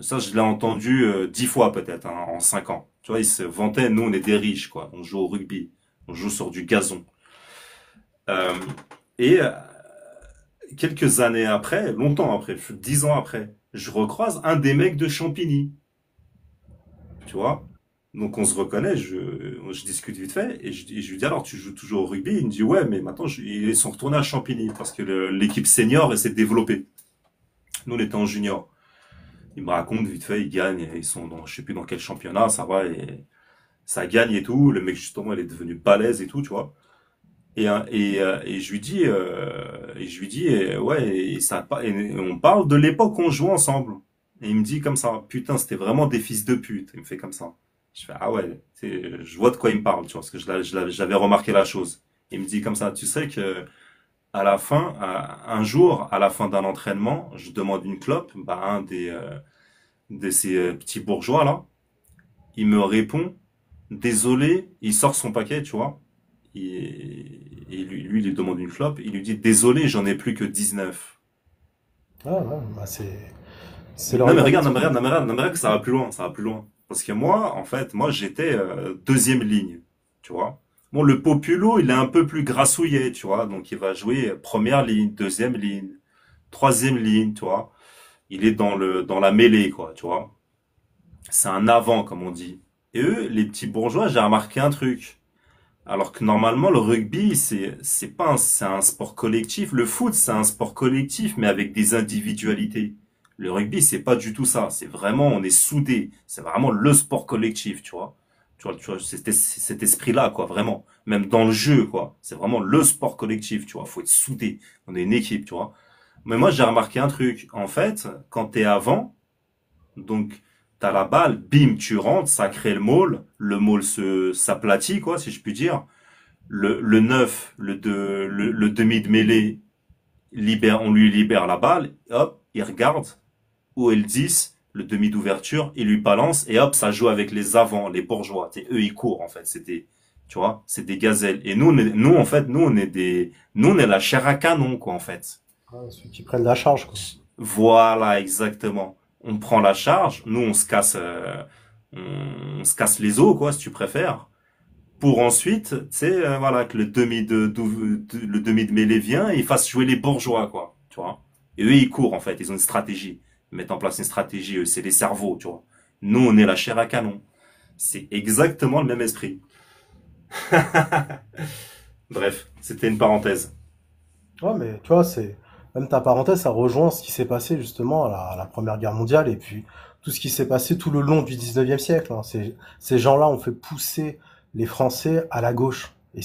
Ça, je l'ai entendu 10 fois peut-être, hein, en 5 ans. Tu vois, ils se vantaient, nous, on est des riches, quoi. On joue au rugby, on joue sur du gazon. Euh, et quelques années après, longtemps après, 10 ans après, je recroise un des mecs de Champigny, tu vois. Donc on se reconnaît, je discute vite fait, et je lui dis alors tu joues toujours au rugby? Il me dit ouais, mais maintenant ils sont retournés à Champigny parce que l'équipe senior s'est développée. Nous on était en junior. Il me raconte vite fait, ils gagnent, ils sont dans, je sais plus dans quel championnat, ça va, et ça gagne et tout. Le mec justement il est devenu balèze et tout, tu vois. Et je lui dis, ouais, et on parle de l'époque où on jouait ensemble. Et il me dit comme ça, putain, c'était vraiment des fils de pute. Il me fait comme ça. Je fais, ah ouais, je vois de quoi il me parle, tu vois, parce que j'avais remarqué la chose. Il me dit comme ça, tu sais que à la fin, un jour, à la fin d'un entraînement, je demande une clope, bah un de ces petits bourgeois là, il me répond, désolé, il sort son paquet, tu vois. Et lui, il lui demande une clope. Il lui dit, désolé, j'en ai plus que 19. Ah ouais, bah c'est leur Non, mais regarde, non, identité. mais regarde, non, mais regarde, non, mais regarde que ça va plus loin, ça va plus loin. Parce que moi, en fait, moi, j'étais deuxième ligne, tu vois. Bon, le populo, il est un peu plus grassouillet, tu vois. Donc, il va jouer première ligne, deuxième ligne, troisième ligne, tu vois. Il est dans la mêlée, quoi, tu vois. C'est un avant, comme on dit. Et eux, les petits bourgeois, j'ai remarqué un truc. Alors que normalement, le rugby, c'est pas c'est un sport collectif. Le foot, c'est un sport collectif, mais avec des individualités. Le rugby, c'est pas du tout ça. C'est vraiment, on est soudés. C'est vraiment le sport collectif, tu vois. Tu vois, c'est cet esprit-là, quoi, vraiment. Même dans le jeu, quoi. C'est vraiment le sport collectif, tu vois. Faut être soudé. On est une équipe, tu vois. Mais moi, j'ai remarqué un truc. En fait, quand t'es avant, donc, t'as la balle, bim, tu rentres, ça crée le maul s'aplatit, quoi, si je puis dire. Le 9, le demi de mêlée, on lui libère la balle, hop, il regarde, où est le 10, le demi d'ouverture, il lui balance, et hop, ça joue avec les avants, les bourgeois. Eux, ils courent, en fait, tu vois, c'est des gazelles. Et en fait, nous, on est la chair à canon, quoi, en fait. Ouais, ceux qui prennent la charge, quoi. Voilà, exactement. On prend la charge, nous on se casse les os, quoi, si tu préfères, pour ensuite, tu sais, voilà, que le demi de mêlée vient et il fasse jouer les bourgeois, quoi, tu vois. Et eux, ils courent, en fait, ils ont une stratégie. Ils mettent en place une stratégie, eux, c'est les cerveaux, tu vois. Nous, on est la chair à canon. C'est exactement le même esprit. Bref, c'était une parenthèse. Ouais, mais tu vois, même ta parenthèse, ça rejoint ce qui s'est passé justement à la Première Guerre mondiale et puis tout ce qui s'est passé tout le long du 19e siècle, hein. Ces gens-là ont fait pousser les Français à la gauche. Et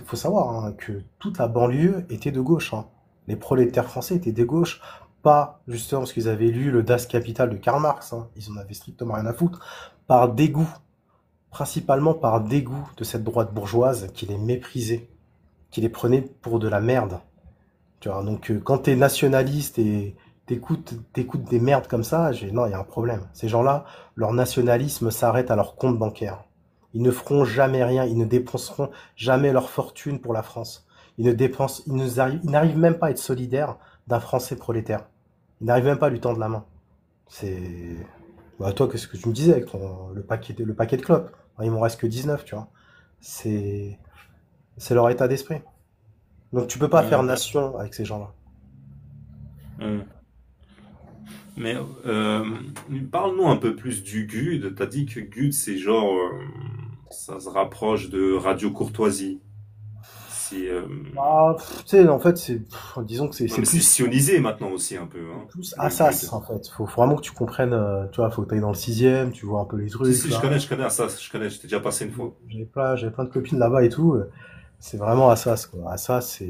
faut savoir, hein, que toute la banlieue était de gauche, hein. Les prolétaires français étaient de gauche. pas, justement, parce qu'ils avaient lu le Das Kapital de Karl Marx, hein, ils en avaient strictement rien à foutre, par dégoût, principalement par dégoût de cette droite bourgeoise qui les méprisait, qui les prenait pour de la merde. Tu vois, donc quand t'es nationaliste et t'écoutes des merdes comme ça, non, il y a un problème. Ces gens-là, leur nationalisme s'arrête à leur compte bancaire. Ils ne feront jamais rien, ils ne dépenseront jamais leur fortune pour la France. Ils n'arrivent même pas à être solidaires d'un Français prolétaire. Ils n'arrivent même pas à lui tendre la main. C'est, bah, toi, qu'est-ce que tu me disais avec le paquet de clopes? Il m'en reste que 19, tu vois. C'est, c'est leur état d'esprit. Donc tu peux pas faire Hum, nation avec ces gens-là. hum. Mais parle-nous un peu plus du GUD. T'as dit que GUD, c'est genre, ça se rapproche de Radio Courtoisie. C'est, Ah, tu sais, en fait, disons que ouais, mais c'est sionisé maintenant aussi un peu, hein, plus le GUD. Assas, en fait. Faut vraiment que tu comprennes, tu vois, faut que tu ailles dans le sixième, tu vois un peu les Si, trucs, si, là. je connais ça, je connais, j'étais déjà passé une fois. J'avais plein de copines là-bas et tout. C'est vraiment Assas, quoi. Assas,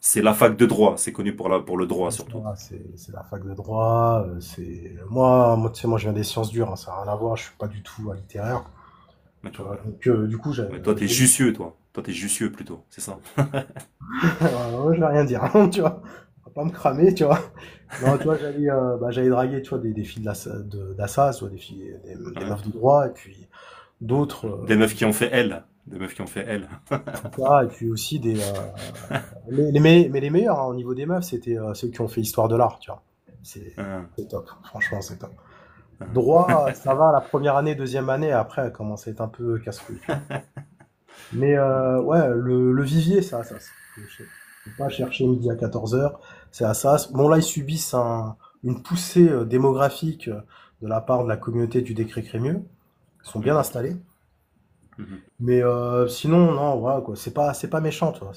C'est la fac de droit, c'est connu pour le droit surtout. voilà, c'est la fac de droit. Moi, tu sais, moi, je viens des sciences dures, hein, ça n'a rien à voir. Je suis pas du tout littéraire. Tu D'accord. vois, donc, du coup, Mais toi, t'es Jussieu, toi. Toi, t'es Jussieu plutôt, c'est ça. moi, je vais rien dire, tu vois. On va pas me cramer, tu vois. Non, tu vois, j'allais draguer, tu vois, des filles d'Assas, tu vois, des Ouais. meufs de droit, et puis d'autres, Des meufs qui ont fait elle. Des meufs qui ont fait elle. etc. Et puis aussi mais les meilleurs, hein, au niveau des meufs, c'était ceux qui ont fait histoire de l'art, tu vois. C'est Hein, c'est top, franchement, c'est top. hein. Droit, ça va la première année, deuxième année, après, elle commence à être un peu casse-couille, tu vois. Mais ouais, le vivier, c'est Assas. Faut pas chercher midi à 14h, c'est Assas. Bon, là, ils subissent une poussée démographique de la part de la communauté du décret Crémieux. Ils sont bien Mhm, installés. mhm. Mais sinon, non, voilà, quoi. C'est pas méchant, toi.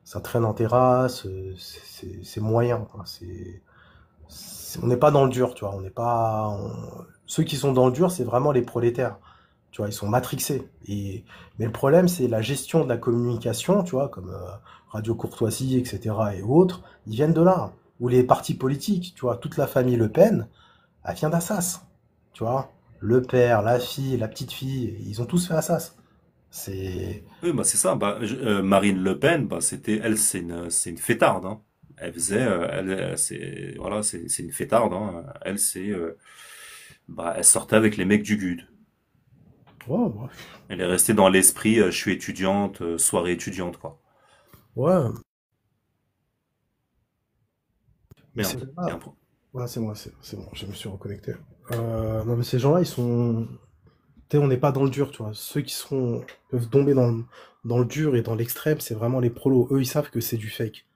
Ça traîne en terrasse, c'est moyen, quoi. On n'est pas dans le dur, tu vois. On n'est pas. Ceux qui sont dans le dur, c'est vraiment les prolétaires. Tu vois, ils sont matrixés. Mais le problème, c'est la gestion de la communication, tu vois, comme Radio Courtoisie, etc. et autres, ils viennent de là. Ou les partis politiques, tu vois, toute la famille Le Pen, elle vient d'Assas. Tu vois, le père, la fille, la petite fille, ils ont tous fait Assas. C'est. Oui, bah c'est ça. Bah, Marine Le Pen, bah c'était elle, c'est une fêtarde. Hein. Elle faisait, c'est voilà, c'est une fêtarde. Hein. Elle, bah, elle sortait avec les mecs du GUD. Ouais, ouais. Elle est restée dans l'esprit, je suis étudiante, soirée étudiante, quoi. Ouais, mais ces Merde, il y a gens-là, un pro. ouais, c'est moi, c'est bon, je me suis reconnecté. Non, mais ces gens-là, ils sont. Tu sais, on n'est pas dans le dur, tu vois. Ceux qui peuvent tomber dans le dur et dans l'extrême, c'est vraiment les prolos. Eux, ils savent que c'est du fake.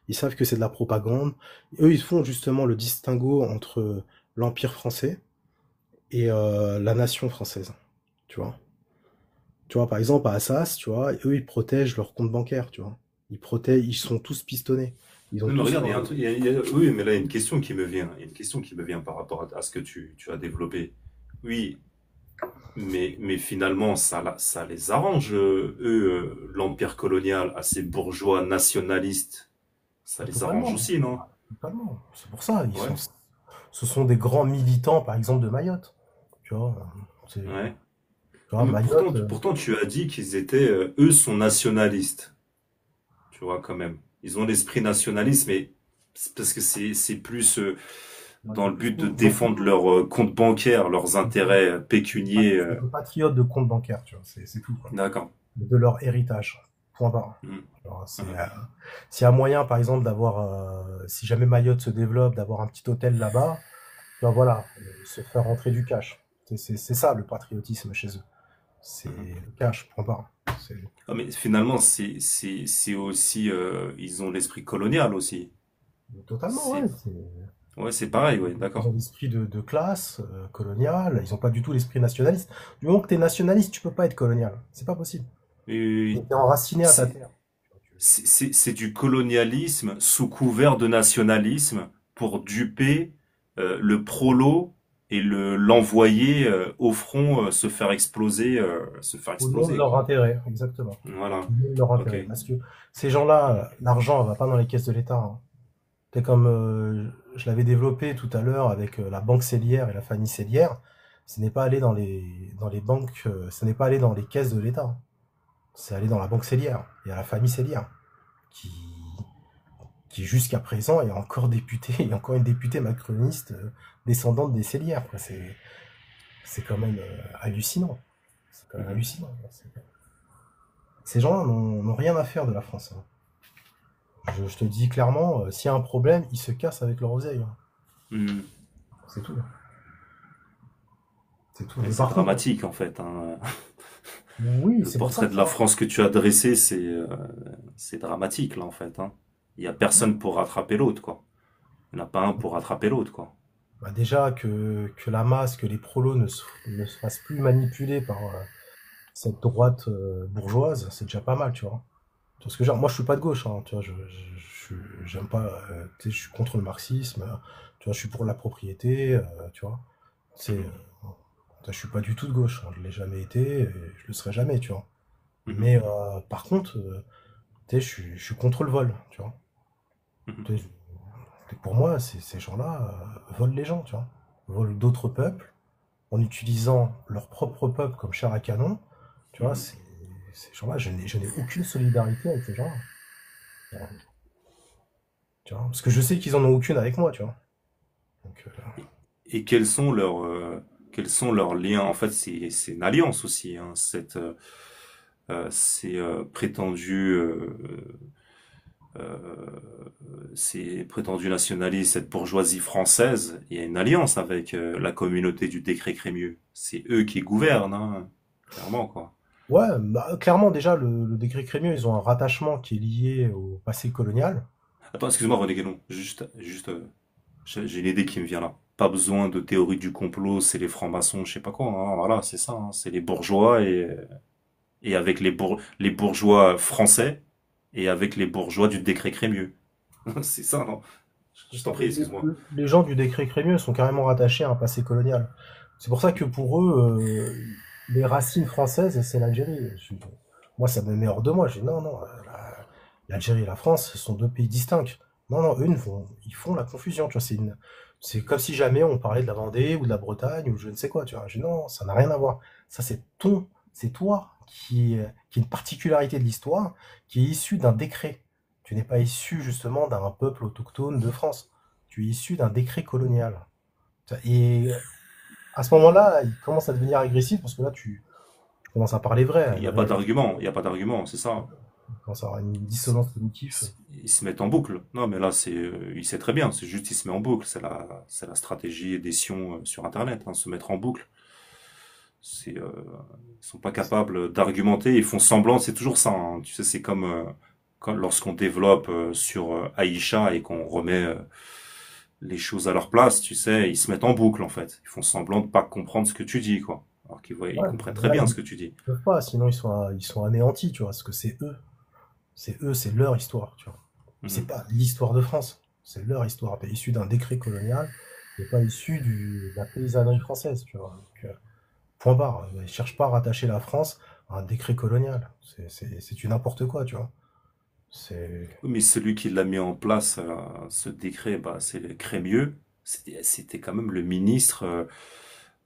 Ils savent que c'est de la propagande. Eux, ils font justement le distinguo entre l'Empire français et la nation française. Tu vois. Tu vois, par exemple, à Assas, tu vois, eux, ils protègent leur compte bancaire, tu vois. Ils sont tous pistonnés. Ils ont Oui, mais tous regarde, il y a un leur. truc, oui, mais là, il y a une question qui me vient. Il y a une question qui me vient par rapport à ce que tu as développé. Oui, mais finalement, ça les arrange, eux, l'empire colonial, à ces bourgeois nationalistes. Ça Ah, les arrange totalement. aussi, non? Totalement. C'est pour ça. Ouais, Ce sont des grands militants, par exemple, de Mayotte. Tu vois, ouais. tu vois, Mais Mayotte. pourtant, tu as dit qu'ils étaient, eux sont nationalistes. Tu vois, quand même. Ils ont l'esprit nationaliste, mais c'est parce que c'est plus dans le but de Ils ont défendre leurs comptes bancaires, leurs intérêts pécuniers. c'est des patriotes de compte bancaire, tu vois, c'est tout, quoi. D'accord. De leur héritage. Point barre. Mhm. Alors, Mhm. s'il y a moyen, par exemple, si jamais Mayotte se développe, d'avoir un petit hôtel là-bas, ben voilà, se faire rentrer du cash. C'est ça le patriotisme chez eux. C'est Mhm. le cash, point barre. C'est Ah, mais finalement, c'est aussi, ils ont l'esprit colonial aussi. totalement, ouais. C'est, ouais, c'est pareil, ouais, Ils ont d'accord. l'esprit de classe coloniale, ils n'ont pas du tout l'esprit nationaliste. Du moment que tu es nationaliste, tu peux pas être colonial. C'est pas possible. Tu Et es enraciné à ta c'est, terre. c'est du colonialisme sous couvert de nationalisme pour duper le prolo et l'envoyer au front se faire Au nom de exploser, leur quoi. intérêt, exactement. Voilà. Au nom de leur Ok. intérêt. Parce que ces gens-là, l'argent va pas dans les caisses de l'État, hein. C'est comme je l'avais développé tout à l'heure avec la banque Cellière et la famille Cellière. Ce n'est pas allé dans les banques, ce n'est pas allé dans les caisses de l'État. C'est allé dans la banque Cellière et à la famille Cellière, qui, qui jusqu'à présent est encore députée, il y a encore une députée macroniste descendante des Cellières, quoi. C'est quand même hallucinant. C'est quand même Mhm. hallucinant. Ces gens-là n'ont rien à faire de la France, hein. Je te dis clairement, s'il y a un problème, ils se cassent avec leur oseille, hein. Mhm. C'est tout. C'est tout. Mais Mais c'est par contre, dramatique en fait, hein. oui, Le c'est pour ça portrait que de la France que tu as dressé, c'est dramatique là en fait, hein. Il y a personne pour rattraper l'autre, quoi. Il n'y en a pas un pour rattraper l'autre, quoi. bah, déjà que la masse, que les prolos ne se fassent plus manipuler par cette droite bourgeoise, c'est déjà pas mal, tu vois. Parce que genre, moi je suis pas de gauche, hein, tu vois, j'aime pas, tu sais, je suis contre le marxisme, tu vois, je suis pour la propriété, tu vois. C'est, Mhm. je suis pas du tout de gauche, hein, je l'ai jamais été, et je le serai jamais, tu vois. Mhm. Mais par contre, tu sais, je suis contre le vol, tu vois. Mhm. Tu sais, pour moi, ces gens-là volent les gens, tu vois. Volent d'autres peuples en utilisant leur propre peuple comme chair à canon, tu vois. Mhm. Ces gens-là, je n'ai aucune solidarité avec ces gens-là, tu vois. Parce que je sais qu'ils en ont aucune avec moi, tu vois. Donc, Et, et quels sont leurs liens? En fait, c'est une alliance aussi, hein, ces prétendus ces prétendus nationalistes, cette bourgeoisie française, il y a une alliance avec la communauté du décret Crémieux. C'est eux qui gouvernent, hein, clairement, quoi. ouais, bah, clairement, déjà, le décret Crémieux, ils ont un rattachement qui est lié au passé colonial. Attends, excuse-moi, René Guénon, juste, j'ai une idée qui me vient là. Pas besoin de théorie du complot, c'est les francs-maçons, je sais pas quoi, hein, voilà, c'est ça, hein, c'est les bourgeois et avec les bourgeois français et avec les bourgeois du décret Crémieux. C'est ça, non? Je C'est t'en ça. prie, excuse-moi. Les gens du décret Crémieux sont carrément rattachés à un passé colonial. C'est pour ça que pour eux, les racines françaises, c'est l'Algérie. Moi, ça me met hors de moi. Je dis non, non, l'Algérie et la France, ce sont deux pays distincts. Non, non, eux, ils font la confusion. Tu vois, c'est comme si jamais on parlait de la Vendée ou de la Bretagne ou je ne sais quoi. Tu vois, je dis non, ça n'a rien à voir. Ça, c'est toi qui est une particularité de l'histoire qui est issue d'un décret. Tu n'es pas issu justement d'un peuple autochtone de France. Tu es issu d'un décret colonial. Et à ce moment-là, il commence à devenir agressif parce que là, tu commences à parler vrai. Il n'y a pas d'argument, il n'y a pas d'argument, c'est ça. Tu commences à avoir une dissonance cognitive. Il se met en boucle. Non, mais là, il sait très bien, c'est juste il se met en boucle. C'est la stratégie des sions sur Internet, hein, se mettre en boucle. Ils sont pas capables d'argumenter, ils font semblant, c'est toujours ça, hein. Tu sais, c'est comme lorsqu'on développe sur Aïcha et qu'on remet les choses à leur place, tu sais, ils se mettent en boucle en fait. Ils font semblant de pas comprendre ce que tu dis, quoi. Alors ils Ouais, comprennent mais très là, bien ils ce que tu dis. peuvent pas, sinon ils sont anéantis, tu vois, parce que c'est eux. C'est eux, c'est leur histoire, tu vois. C'est Mhm. pas l'histoire de France, c'est leur histoire. C'est issu d'un décret colonial, c'est pas issu de la paysannerie française, tu vois. Donc, point barre. Ils cherchent pas à rattacher la France à un décret colonial. C'est du n'importe quoi, tu vois. C'est. Oui, mais celui qui l'a mis en place, ce décret, bah, c'est le Crémieux. C'était quand même le ministre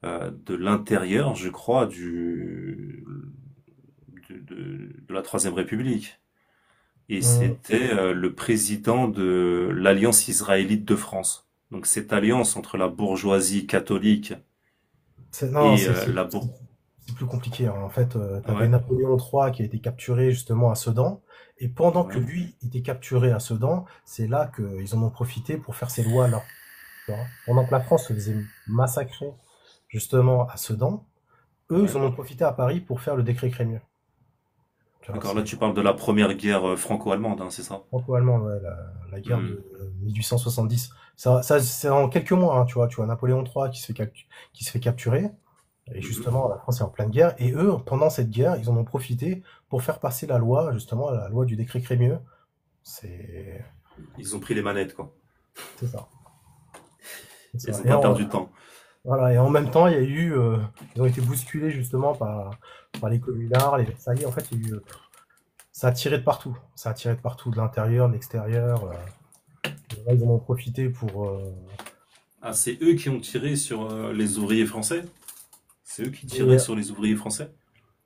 de l'Intérieur, je crois, de la Troisième République. Et Hum, c'était le président de l'Alliance israélite de France. Donc cette alliance entre la bourgeoisie catholique non, et la c'est plus compliqué, hein. En fait, tu avais ouais, Napoléon III qui a été capturé justement à Sedan. Et pendant que ouais, lui était capturé à Sedan, c'est là qu'ils en ont profité pour faire ces lois-là. Tu vois. Pendant que la France se faisait massacrer justement à Sedan, eux, ils ouais. en ont profité à Paris pour faire le décret Crémieux. Tu vois, D'accord, là c'est tu parles de la première guerre franco-allemande, hein, c'est ça? franco-allemand, ouais, la guerre Hmm. de 1870. Ça c'est en quelques mois, hein, tu vois Napoléon III qui se fait capturer. Et Mhm. justement, la France est en pleine guerre. Et eux, pendant cette guerre, ils en ont profité pour faire passer la loi, justement, la loi du décret Crémieux. C'est Ils ont pris les manettes, quoi. c'est ça. C'est Ils ça. ont pas perdu de temps. Voilà, et en même temps, il y a eu, ils ont été bousculés justement par les communards, les Versaillais. En fait, il y a eu, ça a tiré de partout. Ça a tiré de partout, de l'intérieur, de l'extérieur. Là, ils en ont profité pour... Ah, c'est eux qui ont tiré sur les ouvriers français? C'est eux qui et, tiraient sur les ouvriers français?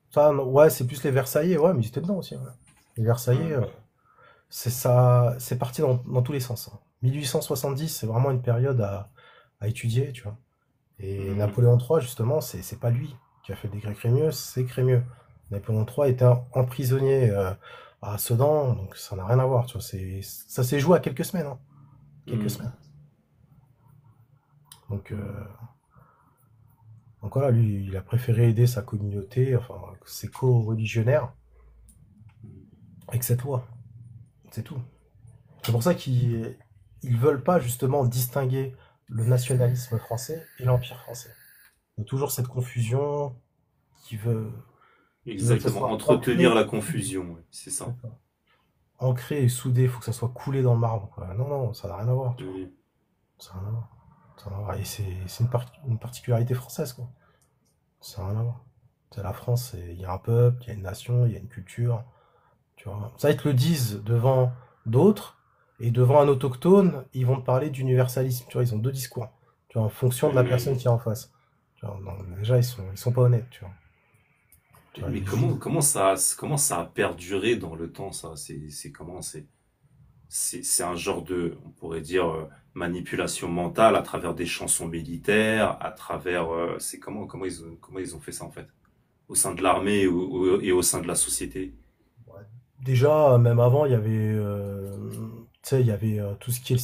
ça, non, ouais, c'est plus les Versaillais, ouais, mais ils étaient dedans aussi. Ouais. Les Versaillais, Ah, c'est ça, c'est parti dans tous les sens. Hein. 1870, c'est vraiment une période à étudier, tu vois. Et hmm, Napoléon III, justement, c'est pas lui qui a fait le décret Crémieux, c'est Crémieux. Napoléon III était emprisonné à Sedan, donc ça n'a rien à voir, tu vois. Ça s'est joué à quelques semaines, hein. Quelques hmm. semaines. Donc, donc voilà, lui, il a préféré aider sa communauté, enfin, ses co-religionnaires, avec cette loi. C'est tout. C'est pour ça qu'ils veulent pas justement distinguer le nationalisme français et l'empire français. Il y a toujours cette confusion qui veut que ça Exactement. soit Entretenir ancré, la confusion, ouais, c'est ça. ancré et soudé, il faut que ça soit coulé dans le marbre, quoi. Non, non, ça n'a rien à voir, tu vois. Oui. Ça n'a rien à voir. Ça n'a rien à voir. Et c'est une particularité française, quoi. Ça n'a rien à voir. C'est la France, il y a un peuple, il y a une nation, il y a une culture, tu vois. Ça, ils te le disent devant d'autres, et devant un autochtone, ils vont te parler d'universalisme, tu vois, ils ont deux discours, tu vois, en fonction de la personne Hmm. qui est en face. Tu vois, donc, déjà, ils sont pas honnêtes, tu vois. Tu vois, Mais ils jouent. comment ça a perduré dans le temps, ça? C'est comment? C'est un genre de, on pourrait dire, manipulation mentale à travers des chansons militaires, à travers, c'est comment ils ont fait ça, en fait? Au sein de l'armée et au sein de la société. Ouais. Déjà, même avant, tu sais, il y avait tout ce qui est le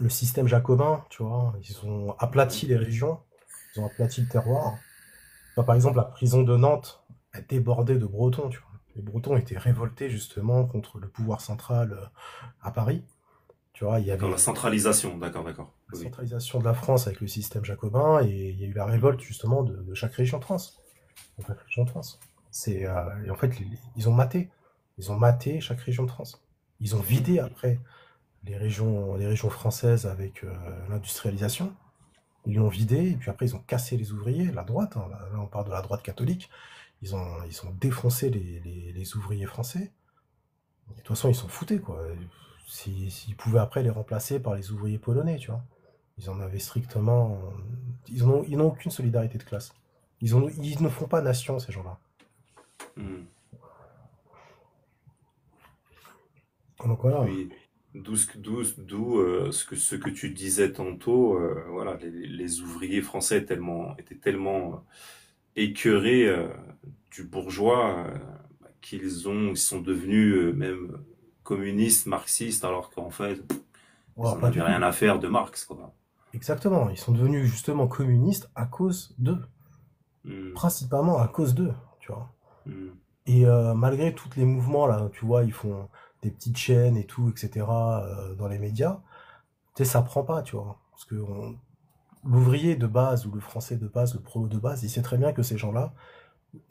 système jacobin, tu vois. Ils ont Ouais. aplati les régions, ils ont aplati le terroir. Enfin, par exemple, la prison de Nantes, elle débordait de Bretons, tu vois. Les Bretons étaient révoltés justement contre le pouvoir central à Paris. Tu vois, il y D'accord, la avait centralisation, d'accord, d'accord. la Oui. centralisation de la France avec le système jacobin et il y a eu la révolte justement de chaque région de France. De chaque région de France. Et en fait, ils ont maté chaque région de France. Ils ont vidé Mhm. après les régions françaises avec l'industrialisation. Ils l'ont vidé, et puis après, ils ont cassé les ouvriers, la droite, hein, là, on parle de la droite catholique. Ils ont défoncé les ouvriers français. Et de toute façon, ils s'en foutaient, quoi. S'ils pouvaient après les remplacer par les ouvriers polonais, tu vois. Ils en avaient strictement. Ils n'ont aucune solidarité de classe. Ils ne font pas nation, ces gens-là. Mhm. Donc voilà. Oui. D'où ce que tu disais tantôt, voilà, les ouvriers français étaient tellement écœurés du bourgeois ils sont devenus même communistes, marxistes, alors qu'en fait, ils Voilà, en pas avaient du rien tout. à faire de Marx, quoi. Exactement. Ils sont devenus justement communistes à cause d'eux. Hmm, Principalement à cause d'eux, tu vois. hmm, Et malgré tous les mouvements, là, tu vois, ils font des petites chaînes et tout, etc., dans les médias, tu sais, ça prend pas, tu vois. Parce que l'ouvrier de base, ou le français de base, le prolo de base, il sait très bien que ces gens-là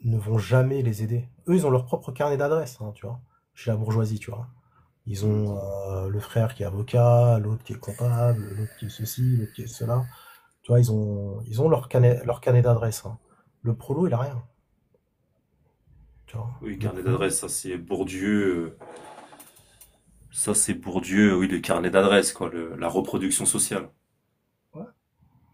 ne vont jamais les aider. Eux, ils ont leur propre carnet d'adresse, hein, tu vois, chez la bourgeoisie, tu vois. Ils hmm. ont le frère qui est avocat, l'autre qui est comptable, l'autre qui est ceci, l'autre qui est cela. Tu vois, ils ont leur carnet d'adresse, hein. Le prolo, il a rien, tu vois. Oui, Le carnet prolo, d'adresse, ça c'est Bourdieu, oui, le carnet d'adresse, quoi, la reproduction sociale. ouais,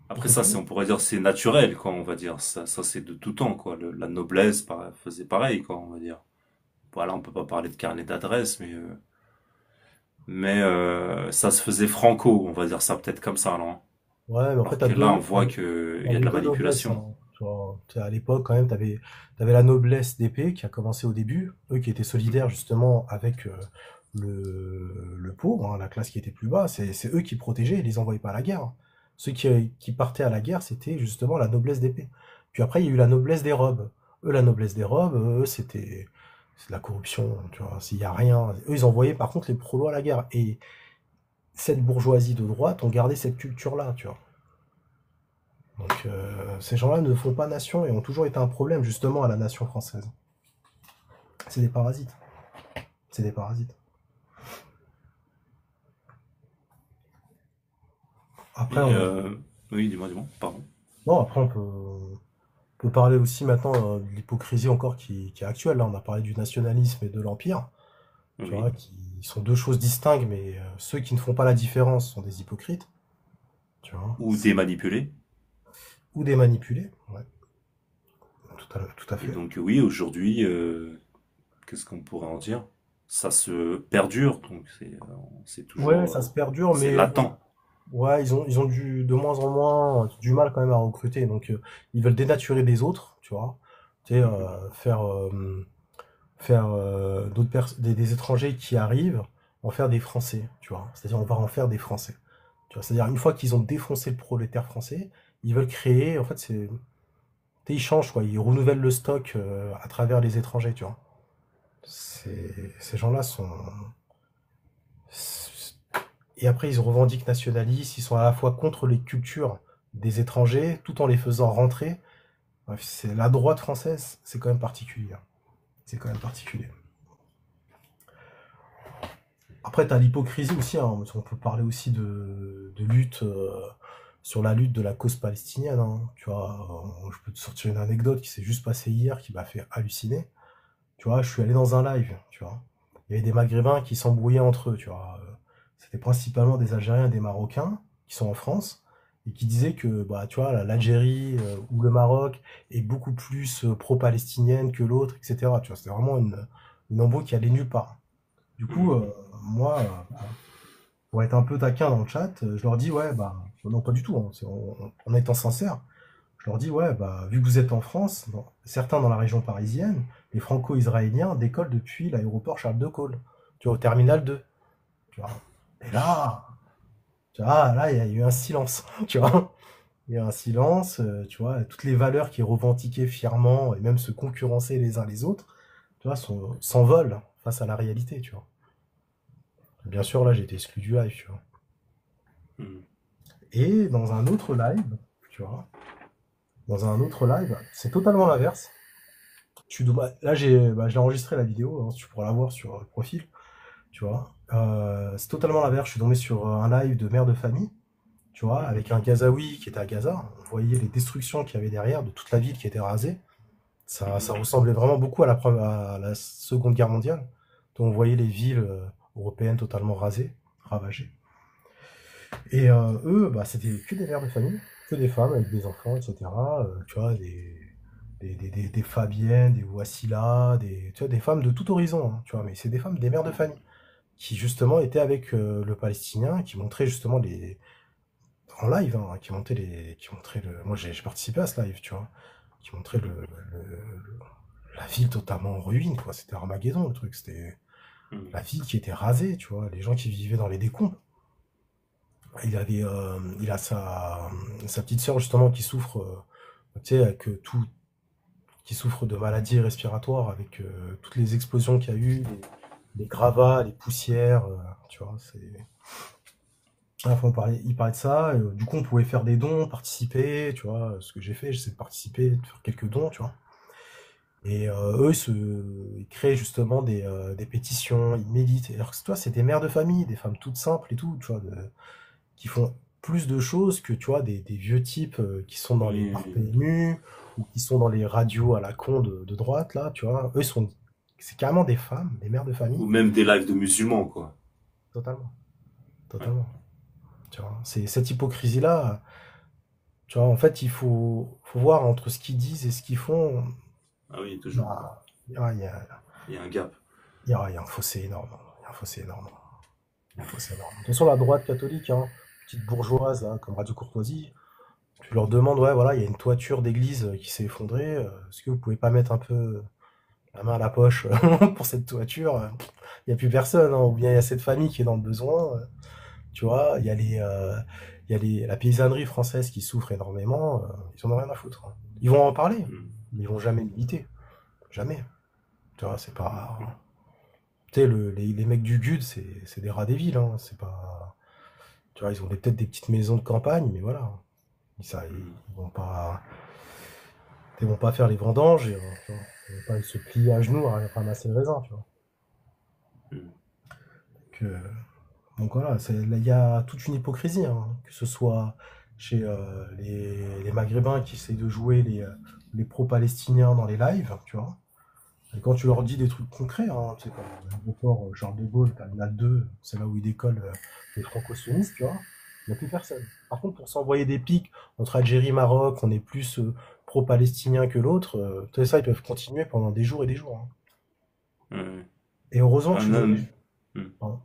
Après ça, complètement. on pourrait dire c'est naturel, quoi, on va dire. Ça c'est de tout temps, quoi. La noblesse faisait pareil, quoi, on va dire. Voilà, on peut pas parler de carnet d'adresse, mais ça se faisait franco, on va dire ça peut-être comme ça, non? Ouais, mais après, Alors que là, on voit il y a de t'avais la deux noblesses, manipulation. hein. Tu vois, tu sais, à l'époque, quand même, t'avais la noblesse d'épée qui a commencé au début, eux qui étaient solidaires justement avec le pauvre, hein, la classe qui était plus bas, c'est eux qui protégeaient, ils les envoyaient pas à la guerre. Ceux qui partaient à la guerre, c'était justement la noblesse d'épée. Puis après, il y a eu la noblesse des robes. Eux, la noblesse des robes, c'est de la corruption, tu vois, s'il y a rien. Eux, ils envoyaient par contre les prolos à la guerre. Et cette bourgeoisie de droite ont gardé cette culture-là, tu vois. Donc ces gens-là ne font pas nation et ont toujours été un problème justement à la nation française. C'est des parasites. C'est des parasites. Après, Et on, oui, dis-moi, pardon. non, après on peut parler aussi maintenant de l'hypocrisie encore qui est actuelle. Là, on a parlé du nationalisme et de l'empire. tu Oui. vois, qui sont deux choses distinctes, mais ceux qui ne font pas la différence sont des hypocrites, tu vois, Ou des manipulés. ou des manipulés, ouais, tout à Et fait. donc oui, aujourd'hui, qu'est-ce qu'on pourrait en dire? Ça se perdure, donc c'est Ouais, toujours, ça se perdure, c'est mais latent. ouais, ils ont de moins en moins du mal quand même à recruter, donc ils veulent dénaturer les autres, tu vois, tu sais, Mhm. faire des étrangers qui arrivent, en faire des Français, tu vois. C'est-à-dire, on va en faire des Français. Tu vois, c'est-à-dire, une fois qu'ils ont défoncé le prolétaire français, ils veulent créer, en fait, tu sais, ils changent, quoi. Ils renouvellent le stock à travers les étrangers, tu vois. Ces gens-là sont. Et après, ils revendiquent nationalistes, ils sont à la fois contre les cultures des étrangers, tout en les faisant rentrer. Bref, c'est la droite française, c'est quand même particulier, hein. C'est quand même particulier. Après, t'as l'hypocrisie aussi, hein. On peut parler aussi de lutte sur la lutte de la cause palestinienne, hein. Tu vois, je peux te sortir une anecdote qui s'est juste passée hier, qui m'a fait halluciner. Tu vois, je suis allé dans un live, tu vois. Il y avait des Maghrébins qui s'embrouillaient entre eux, tu vois. C'était principalement des Algériens et des Marocains qui sont en France et qui disaient que, bah, tu vois, l'Algérie ou le Maroc est beaucoup plus pro-palestinienne que l'autre, etc. Tu vois, c'était vraiment une embrouille qui allait nulle part. Du coup, Mhm. moi, pour être un peu taquin dans le chat, je leur dis, ouais, bah, non, pas du tout, hein, en étant sincère, je leur dis, ouais, bah, vu que vous êtes en France, certains dans la région parisienne, les franco-israéliens décollent depuis l'aéroport Charles de Gaulle, tu vois, au terminal 2, tu vois. Et là, tu vois, là, il y a eu un silence, tu vois. Il y a un silence, tu vois, toutes les valeurs qui revendiquaient fièrement et même se concurrencer les uns les autres, tu vois, s'envolent face à la réalité, tu vois. Bien sûr, là, j'ai été exclu du live, tu vois. Mhm. Et dans un autre live, tu vois, dans un autre live, c'est totalement l'inverse. Là, je l'ai enregistré la vidéo, hein, tu pourras la voir sur le profil, tu vois. C'est totalement l'inverse. Je suis tombé sur un live de mère de famille, tu vois, Mhm. avec un Gazaoui qui était à Gaza. On voyait les destructions qu'il y avait derrière, de toute la ville qui était rasée. Ça Mhm. ressemblait vraiment beaucoup à la Seconde Guerre mondiale. Donc on voyait les villes européennes totalement rasées, ravagées. Et eux, bah, c'était que des mères de famille, que des femmes avec des enfants, etc. Tu vois, des Fabiennes, des Wassila, tu vois, des femmes de tout horizon, hein, tu vois, mais c'est des femmes, des mères de famille, qui justement étaient avec le Palestinien, qui montraient justement en live, hein, qui montraient moi j'ai participé à ce live, tu vois, qui montrait la ville totalement en ruine, quoi. C'était Armageddon, le truc, c'était Mhm. la ville qui était rasée, tu vois, les gens qui vivaient dans les décombres. Il a sa petite sœur justement qui souffre, tu sais, qui souffre de maladies respiratoires avec toutes les explosions qu'il y a eu, les gravats, les poussières, tu vois, c'est. Enfin, il parlait de ça, du coup on pouvait faire des dons, participer, tu vois, ce que j'ai fait, j'essaie de participer, de faire quelques dons, tu vois. Et eux, ils créent justement des pétitions, ils méditent. Alors que toi, c'est des mères de famille, des femmes toutes simples et tout, tu vois, qui font plus de choses que, tu vois, des vieux types qui sont dans les Oui, bars oui. PMU ou qui sont dans les radios à la con de droite, là, tu vois. C'est carrément des femmes, des mères de Ou famille. même des lives de musulmans, quoi. Totalement, Ouais. totalement. Tu vois, c'est cette hypocrisie-là, tu vois, en fait, faut voir entre ce qu'ils disent et ce qu'ils font. Ah oui, Il y toujours. a, il y a, il y a- Il y a un gap. il y a un fossé énorme. Il y a un fossé énorme. Il y a un fossé énorme. De toute façon, la droite catholique, hein, petite bourgeoise, là, comme Radio Courtoisie, tu leur demandes, ouais, voilà, il y a une toiture d'église qui s'est effondrée. Est-ce que vous pouvez pas mettre un peu la main à la poche pour cette toiture? Il n'y a plus personne, hein, ou bien il y a cette famille qui est dans le besoin. Tu vois, la paysannerie française qui souffre énormément. Ils en ont rien à foutre, hein. Ils vont en parler, Mhm. mais ils vont jamais militer. Jamais. Tu vois, c'est pas. Tu sais, les mecs du GUD, c'est des rats des villes, hein. C'est pas. Tu vois, ils ont peut-être des petites maisons de campagne, mais voilà. Mhm. Ils vont pas faire les vendanges, et, tu vois, ils vont pas se plier à genoux à ramasser le raisin, tu vois. Mhm. Donc, donc voilà, là, il y a toute une hypocrisie, hein, que ce soit chez les Maghrébins qui essayent de jouer les pro-palestiniens dans les lives, tu vois, Et quand tu leur dis des trucs concrets, hein, c'est comme l'aéroport Charles de Gaulle, Terminal 2, c'est là où ils décollent les franco-sionistes, tu vois, il n'y a plus personne. Par contre, pour s'envoyer des pics entre Algérie et Maroc, on est plus pro-palestinien que l'autre, tout ça, ils peuvent continuer pendant des jours et des jours, hein. Ouais. Et heureusement que Ah, je suis non, tombé, hmm. pardon.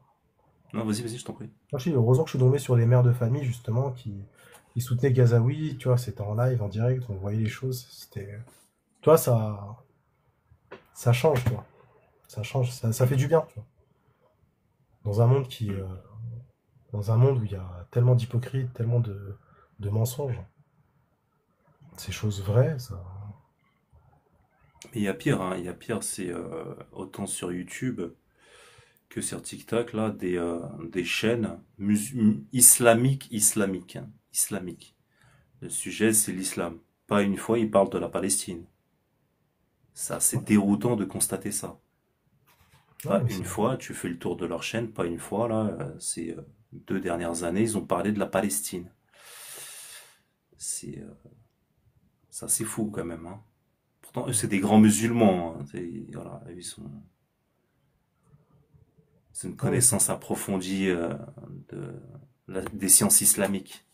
Non, vas-y, je t'en prie. Moi, je dis, heureusement que je suis tombé sur des mères de famille, justement, qui soutenaient Gazaoui, tu vois, c'était en live, en direct, on voyait les choses, c'était... Tu vois, ça change, tu vois. Ça change, ça fait du bien, tu vois. Dans un monde dans un monde où il y a tellement d'hypocrites, tellement de mensonges, ces choses vraies, ça... Mais il y a pire, hein, il y a pire, c'est autant sur YouTube que sur TikTok, là, des chaînes islamiques, hein, islamiques. Le sujet, c'est l'islam. Pas une fois, ils parlent de la Palestine. Ça, c'est déroutant de constater ça. Ouais, Pas mais une c'est... fois, tu fais le tour de leur chaîne, pas une fois, là, ces 2 dernières années, ils ont parlé de la Palestine. C'est, ça, c'est fou quand même, hein. Pourtant, eux, c'est des grands musulmans, hein. Voilà, c'est une Ouais, connaissance approfondie des sciences islamiques.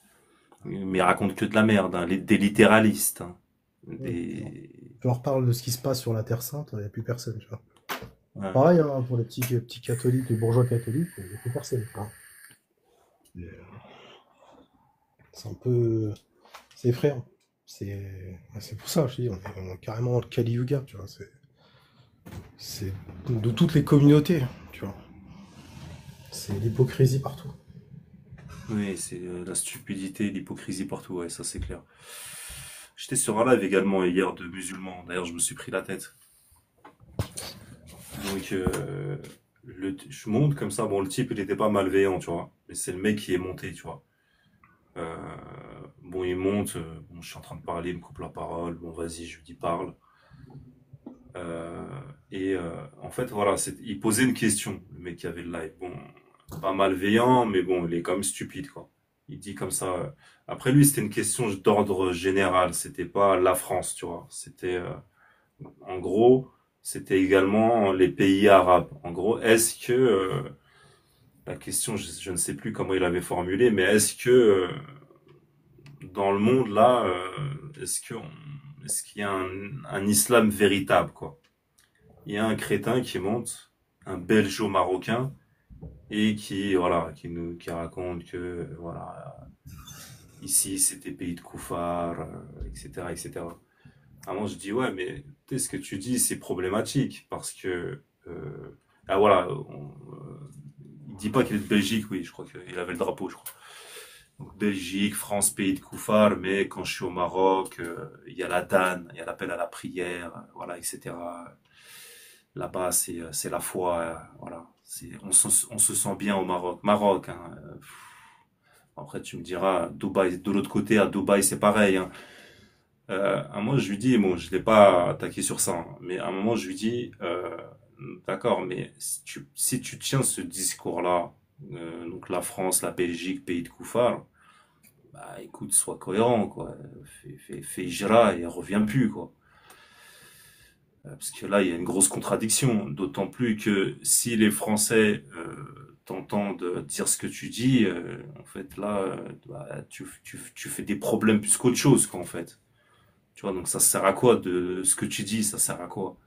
Mais ils racontent que de la merde, hein, des littéralistes, hein. ouais. Des... Tu leur parles de ce qui se passe sur la Terre Sainte, il n'y a plus personne, tu vois. Ouais. Pareil, hein, pour les petits catholiques, les bourgeois catholiques, il n'y a plus personne, quoi. Et, c'est un peu... C'est effrayant. C'est pour ça, je dis, on est carrément dans le Kali Yuga, tu vois. C'est de toutes les communautés, tu vois. C'est l'hypocrisie partout. Oui, c'est la stupidité, l'hypocrisie partout, ouais, ça c'est clair. J'étais sur un live également hier de musulmans, d'ailleurs je me suis pris la tête. Donc je monte comme ça, bon le type il était pas malveillant, tu vois, mais c'est le mec qui est monté, tu vois. Euh, bon il monte, bon je suis en train de parler, il me coupe la parole, bon vas-y je lui dis parle. Euh, en fait voilà, il posait une question, le mec qui avait le live. Bon, pas malveillant, mais bon, il est quand même stupide, quoi. Il dit comme ça. Après lui, c'était une question d'ordre général. C'était pas la France, tu vois. C'était, en gros, c'était également les pays arabes. En gros, est-ce que la question, je ne sais plus comment il avait formulé, mais est-ce que dans le monde là, est-ce qu'il y a un islam véritable, quoi? Il y a un crétin qui monte, un belgeo-marocain, et voilà, qui raconte que, voilà, ici c'était pays de koufars, etc., etc. À un moment, je dis, ouais, mais tu sais, ce que tu dis, c'est problématique, parce que, ah voilà, il dit pas qu'il est de Belgique, oui, je crois qu'il avait le drapeau, je crois. Donc, Belgique, France, pays de koufars, mais quand je suis au Maroc, il y a la Dan, il y a l'appel à la prière, voilà, etc. Là-bas, c'est la foi, voilà. On se sent bien au Maroc. Maroc, hein. Après, tu me diras, Dubaï, de l'autre côté, à Dubaï, c'est pareil, hein. À un moment, je lui dis, bon, je l'ai pas attaqué sur ça, hein, mais à un moment, je lui dis, d'accord, mais si tu tiens ce discours-là, donc la France, la Belgique, pays de koufars, bah écoute, sois cohérent, quoi. Fais hijra et reviens plus, quoi. Parce que là, il y a une grosse contradiction, d'autant plus que si les Français t'entendent dire ce que tu dis, en fait, là, bah, tu fais des problèmes plus qu'autre chose, quoi, en fait. Tu vois, donc ça sert à quoi de ce que tu dis, ça sert à quoi?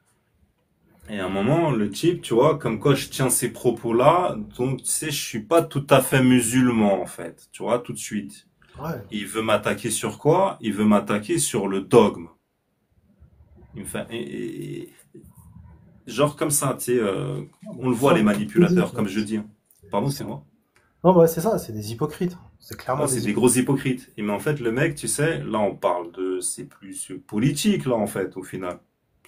Et à un moment, le type, tu vois, comme quoi je tiens ces propos-là, donc tu sais, je suis pas tout à fait musulman, en fait, tu vois, tout de suite. Ouais. Il veut m'attaquer sur quoi? Il veut m'attaquer sur le dogme. Il me fait, genre comme ça, tu sais, on le voit les manipulateurs, comme je dis, hein. Pardon, c'est moi. Non, bah, c'est ça, c'est des hypocrites. C'est clairement Ouais, des c'est des hypocrites. gros hypocrites. Et mais en fait, le mec, tu sais, là, on parle c'est plus politique, là, en fait, au final.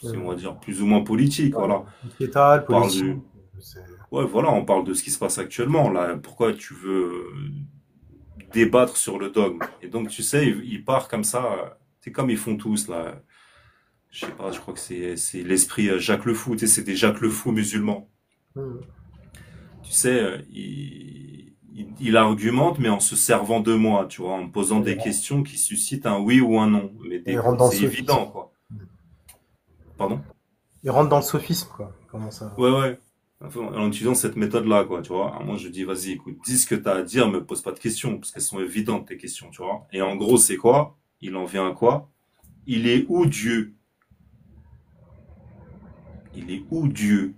C'est, on va dire, plus ou moins politique, Ouais. voilà. On Sociétal, parle politique. du, c'est- ouais, voilà, on parle de ce qui se passe actuellement, là. Pourquoi tu veux débattre sur le dogme? Et donc, tu sais, il part comme ça, c'est comme ils font tous, là. Je sais pas, je crois que c'est l'esprit Jacques le Fou, tu sais, c'est des Jacques le Fou musulmans. Hmm. Tu sais, il argumente, mais en se servant de moi, tu vois, en me posant des questions qui suscitent un oui ou un non. Mais Et ils rentrent dans le c'est sophisme. évident, quoi. Pardon? Il rentre dans le sophisme, quoi. Comment ça? Ouais, ouais. Enfin, en utilisant cette méthode-là, quoi, tu vois. Alors moi, je dis, vas-y, écoute, dis ce que t'as à dire, me pose pas de questions, parce qu'elles sont évidentes, tes questions, tu vois. Et en gros, c'est quoi? Il en vient à quoi? Il est où Dieu? Il est où Dieu?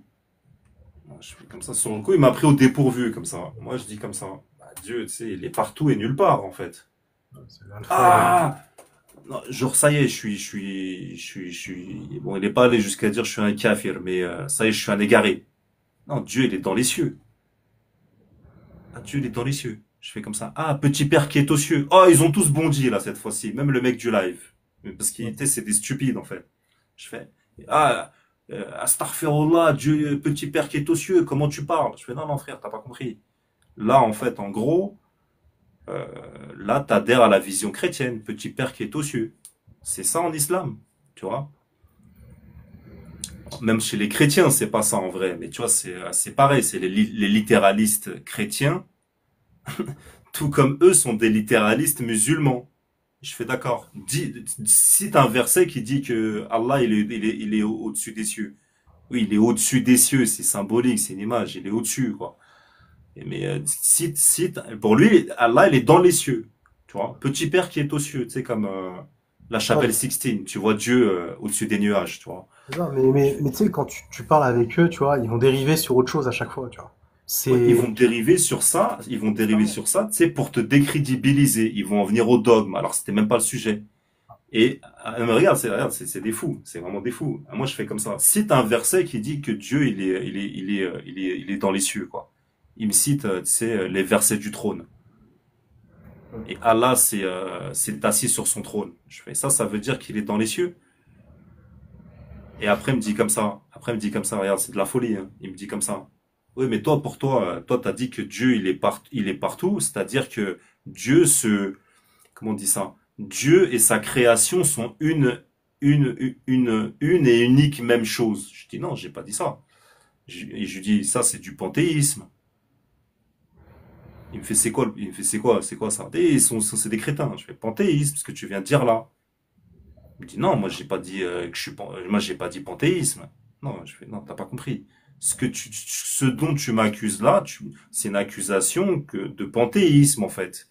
Moi, je fais comme ça sur le coup, il m'a pris au dépourvu, comme ça. Moi, je dis comme ça. Bah, Dieu, tu sais, il est partout et nulle part, en fait. C'est une fois, Ah! Non, genre, ça y est, bon, il est pas allé jusqu'à dire je suis un kafir, mais ça y est, je suis un égaré. Non, Dieu, il est dans les cieux. Ah, Dieu, il est dans les cieux. Je fais comme ça. Ah, petit père qui est aux cieux. Oh, ils ont tous bondi, là, cette fois-ci. Même le mec du live. Mais parce qu'il était, c'est des stupides, en fait. Je fais, ah, astaghfirullah, Dieu, petit père qui est aux cieux, comment tu parles? Je fais, non, non, frère, t'as pas compris. Là, en fait, en gros, euh, là, t'adhères à la vision chrétienne, petit père qui est aux cieux. C'est ça en islam, tu vois. Même chez les chrétiens, c'est pas ça en vrai, mais tu vois, c'est pareil, c'est les littéralistes chrétiens, tout comme eux sont des littéralistes musulmans. Je fais d'accord. Cite un verset qui dit que Allah, il est au-dessus des cieux. Oui, il est au-dessus des cieux, c'est symbolique, c'est une image, il est au-dessus, quoi. Mais cite, pour lui, Allah, il est dans les cieux. Tu vois, petit père qui est aux cieux, tu sais, comme la ouais, chapelle Sixtine, tu vois Dieu au-dessus des nuages, tu vois. c'est ça, mais tu sais, quand tu parles avec eux, tu vois, ils vont dériver sur autre chose à chaque fois, tu vois. Ouais, ils C'est, vont dériver sur ça, ils vont dériver clairement. sur ça, tu sais, pour te décrédibiliser. Ils vont en venir au dogme, alors c'était même pas le sujet. Et mais regarde, c'est des fous, c'est vraiment des fous. Moi, je fais comme ça. Cite un verset qui dit que Dieu, il est dans les cieux, quoi. Il me cite, tu sais, les versets du trône. Et Allah, c'est assis sur son trône. Je fais ça, ça veut dire qu'il est dans les cieux. Et après, il me dit comme ça. Après, il me dit comme ça. Regarde, c'est de la folie, hein. Il me dit comme ça. Oui, mais toi, pour toi, toi, t'as dit que Dieu, il est partout. C'est-à-dire que Dieu comment on dit ça? Dieu et sa création sont une et unique même chose. Je dis non, j'ai pas dit ça. Et je lui dis, ça, c'est du panthéisme. Il me fait, c'est quoi? Il me fait, c'est quoi ça? Et c'est des crétins. Je fais panthéisme, ce que tu viens de dire là. Il me dit non, moi j'ai pas dit moi j'ai pas dit panthéisme. Non, je fais non, t'as pas compris. Ce dont tu m'accuses là, c'est une accusation de panthéisme en fait.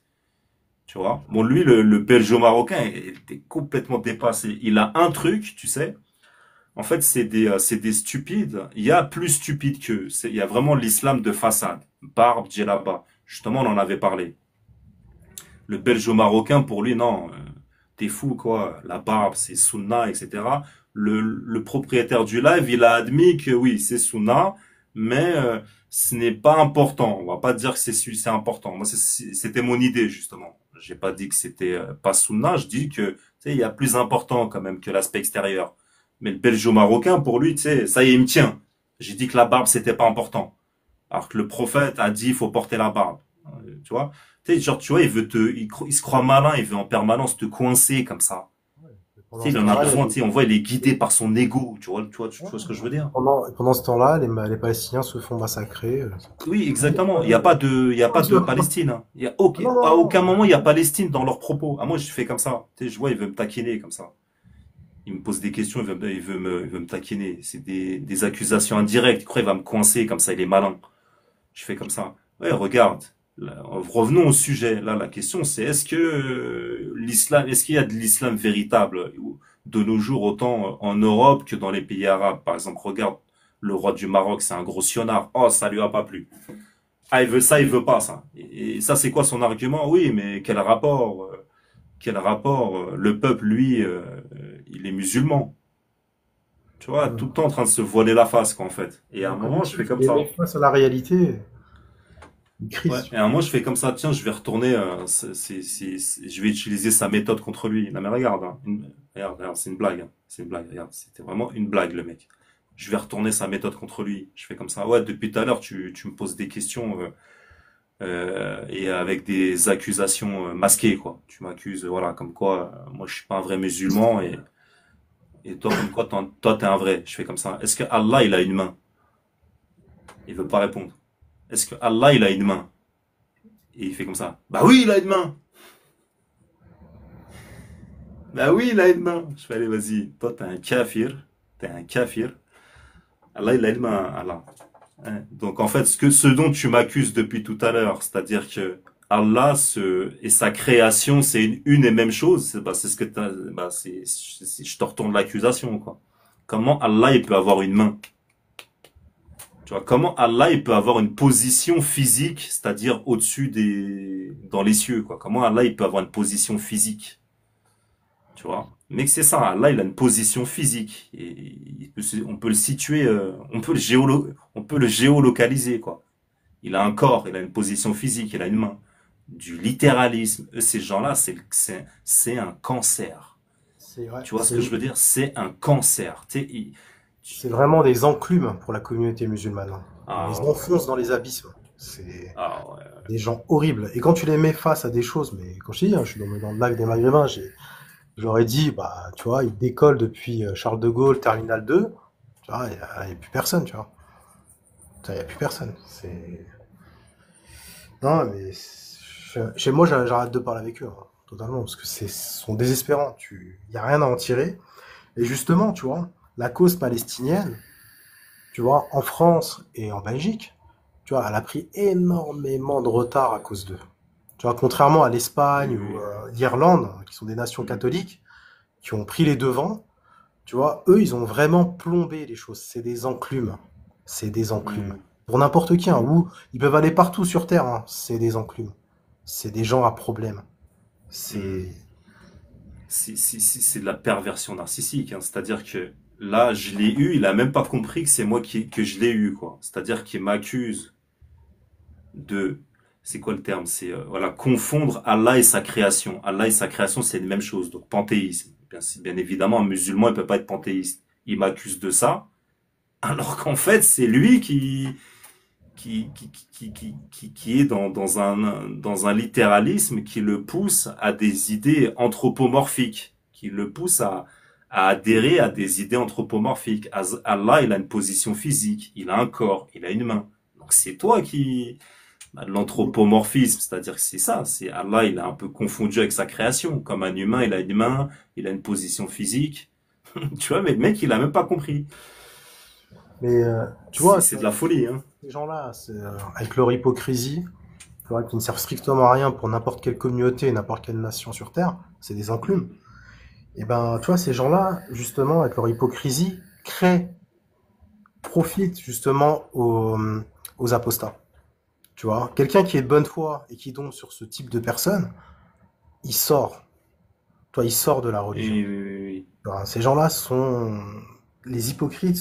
Tu vois. Bon, lui, le belgeo-marocain, il était complètement dépassé. Il a un truc, tu sais. En fait, c'est des stupides. Il y a plus stupide qu'eux. Il y a vraiment l'islam de façade. Barbe, djellaba. Justement, on en avait parlé. Le belgeo-marocain, pour lui, non, t'es fou, quoi. La barbe, c'est sunna, etc. Le propriétaire du live, il a admis que oui, c'est sunna, mais ce n'est pas important. On va pas dire que c'est important. Moi, c'était mon idée, justement. J'ai pas dit que c'était pas sunna, je dis que, tu sais, il y a plus important quand même que l'aspect extérieur. Mais le belgeo-marocain, pour lui, tu sais, ça y est, il me tient. J'ai dit que la barbe, c'était pas important. Alors que le prophète a dit, il faut porter la barbe. Tu vois? Tu sais, genre, tu vois, il se croit malin, il veut en permanence te coincer comme ça. Tu Pendant sais, ce il en a temps-là, besoin, tu sais, on voit, il est guidé par son ego, tu vois ce que je veux dire? pendant ce temps-là, les Palestiniens se font massacrer. Oui, exactement. Il y a Non, pas de Palestine, hein. non, non, À non. aucun moment, il y a Palestine dans leurs propos. Ah, moi, je fais comme ça. Tu sais, je vois, il veut me taquiner comme ça. Il me pose des questions, il veut me taquiner. C'est des accusations indirectes. Il croit qu'il va me coincer comme ça, il est malin. Je fais comme ça. Ouais, regarde. Là, revenons au sujet. Là, la question, c'est est-ce que est-ce qu'il y a de l'islam véritable de nos jours autant en Europe que dans les pays arabes? Par exemple, regarde le roi du Maroc, c'est un gros sionnard. Oh, ça lui a pas plu. Ah, il veut ça, il veut pas ça. Et ça, c'est quoi son argument? Oui, mais quel rapport? Quel rapport? Le peuple, lui, il est musulman. Tu vois, tout le temps en train de se voiler la face, quoi, en fait. Et à un Donc, moment, je fais comme les ça. mecs face à la réalité, ils Ouais, crient. et alors moi je fais comme ça, tiens, je vais retourner, je vais utiliser sa méthode contre lui. Non mais regarde, hein, regarde, c'est une blague, hein, c'est une blague, regarde, c'était vraiment une blague le mec. Je vais retourner sa méthode contre lui. Je fais comme ça, ouais, depuis tout à l'heure tu me poses des questions et avec des accusations masquées quoi. Tu m'accuses, voilà, comme quoi moi je suis pas un vrai musulman et toi comme quoi toi t'es un vrai. Je fais comme ça. Est-ce que Allah il a une main? Il veut pas répondre. Est-ce que Allah il a une main? Et il fait comme ça. Bah oui, il a une main. Bah oui, il a une main. Je fais, allez, vas-y. Toi, t'es un kafir. T'es un kafir. Allah, il a une main, Allah. Hein. Donc en fait, ce dont tu m'accuses depuis tout à l'heure, c'est-à-dire que Allah et sa création, c'est une et même chose. C'est ce que je te retourne l'accusation, quoi. Comment Allah il peut avoir une main? Tu vois, comment Allah il peut avoir une position physique, c'est-à-dire au-dessus dans les cieux, quoi. Comment Allah il peut avoir une position physique? Tu vois? Mais c'est ça, Allah il a une position physique. Et on peut le situer, on peut le géolocaliser, quoi. Il a un corps, il a une position physique, il a une main. Du littéralisme, ces gens-là, c'est un cancer. C'est vrai, Tu vois ce que je veux dire? C'est un cancer. Tu sais, c'est vraiment des enclumes pour la communauté musulmane. On ah les ouais, enfonce dans les abysses. C'est ah ouais. des gens horribles. Et quand tu les mets face à des choses, mais quand je te dis, hein, je suis dans le lac des Maghrébins, j'aurais dit, bah, tu vois, ils décollent depuis Charles de Gaulle, Terminal 2. Tu vois, il y a plus personne, tu vois. Il y a plus personne. Non, mais chez moi, j'arrête de parler avec eux, hein, totalement, parce que ils sont désespérants. Il y a rien à en tirer. Et justement, tu vois, la cause palestinienne, tu vois, en France et en Belgique, tu vois, elle a pris énormément de retard à cause d'eux. Tu vois, contrairement à l'Espagne ou Oui, l'Irlande, qui sont des nations oui. catholiques, qui ont pris les devants, tu vois, eux, ils ont vraiment plombé les choses. C'est des enclumes. C'est des enclumes. Hmm, Pour n'importe qui, hein, ou ils peuvent aller partout sur Terre, hein, c'est des enclumes. C'est des gens à problème. hmm. C'est... C'est de la perversion narcissique, hein. C'est-à-dire que là, je l'ai eu, il a même pas compris que c'est moi que je l'ai eu, quoi. C'est-à-dire qu'il m'accuse de, c'est quoi le terme? C'est voilà, confondre Allah et sa création. Allah et sa création, c'est la même chose. Donc panthéisme. Bien évidemment, un musulman, il peut pas être panthéiste. Il m'accuse de ça, alors qu'en fait, c'est lui qui est dans un littéralisme qui le pousse à des idées anthropomorphiques, qui le pousse à adhérer à des idées anthropomorphiques. Allah, il a une position physique, il a un corps, il a une main. Donc c'est toi qui... L'anthropomorphisme, c'est-à-dire que c'est ça, c'est Allah, il a un peu confondu avec sa création. Comme un humain, il a une main, il a une position physique. Tu vois, mais le mec, il a même pas compris. Mais tu vois, C'est de la folie, hein. ces gens-là, avec leur hypocrisie, tu vois, qui ne servent strictement à rien pour n'importe quelle communauté, n'importe quelle nation sur Terre, c'est des enclumes. Et ben, tu vois, ces gens-là, justement, avec leur hypocrisie, profitent justement aux apostats. Tu vois, quelqu'un qui est de bonne foi et qui tombe sur ce type de personne, il sort. Toi, il sort de la religion. Et oui, oui, oui. Tu vois, ces gens-là les hypocrites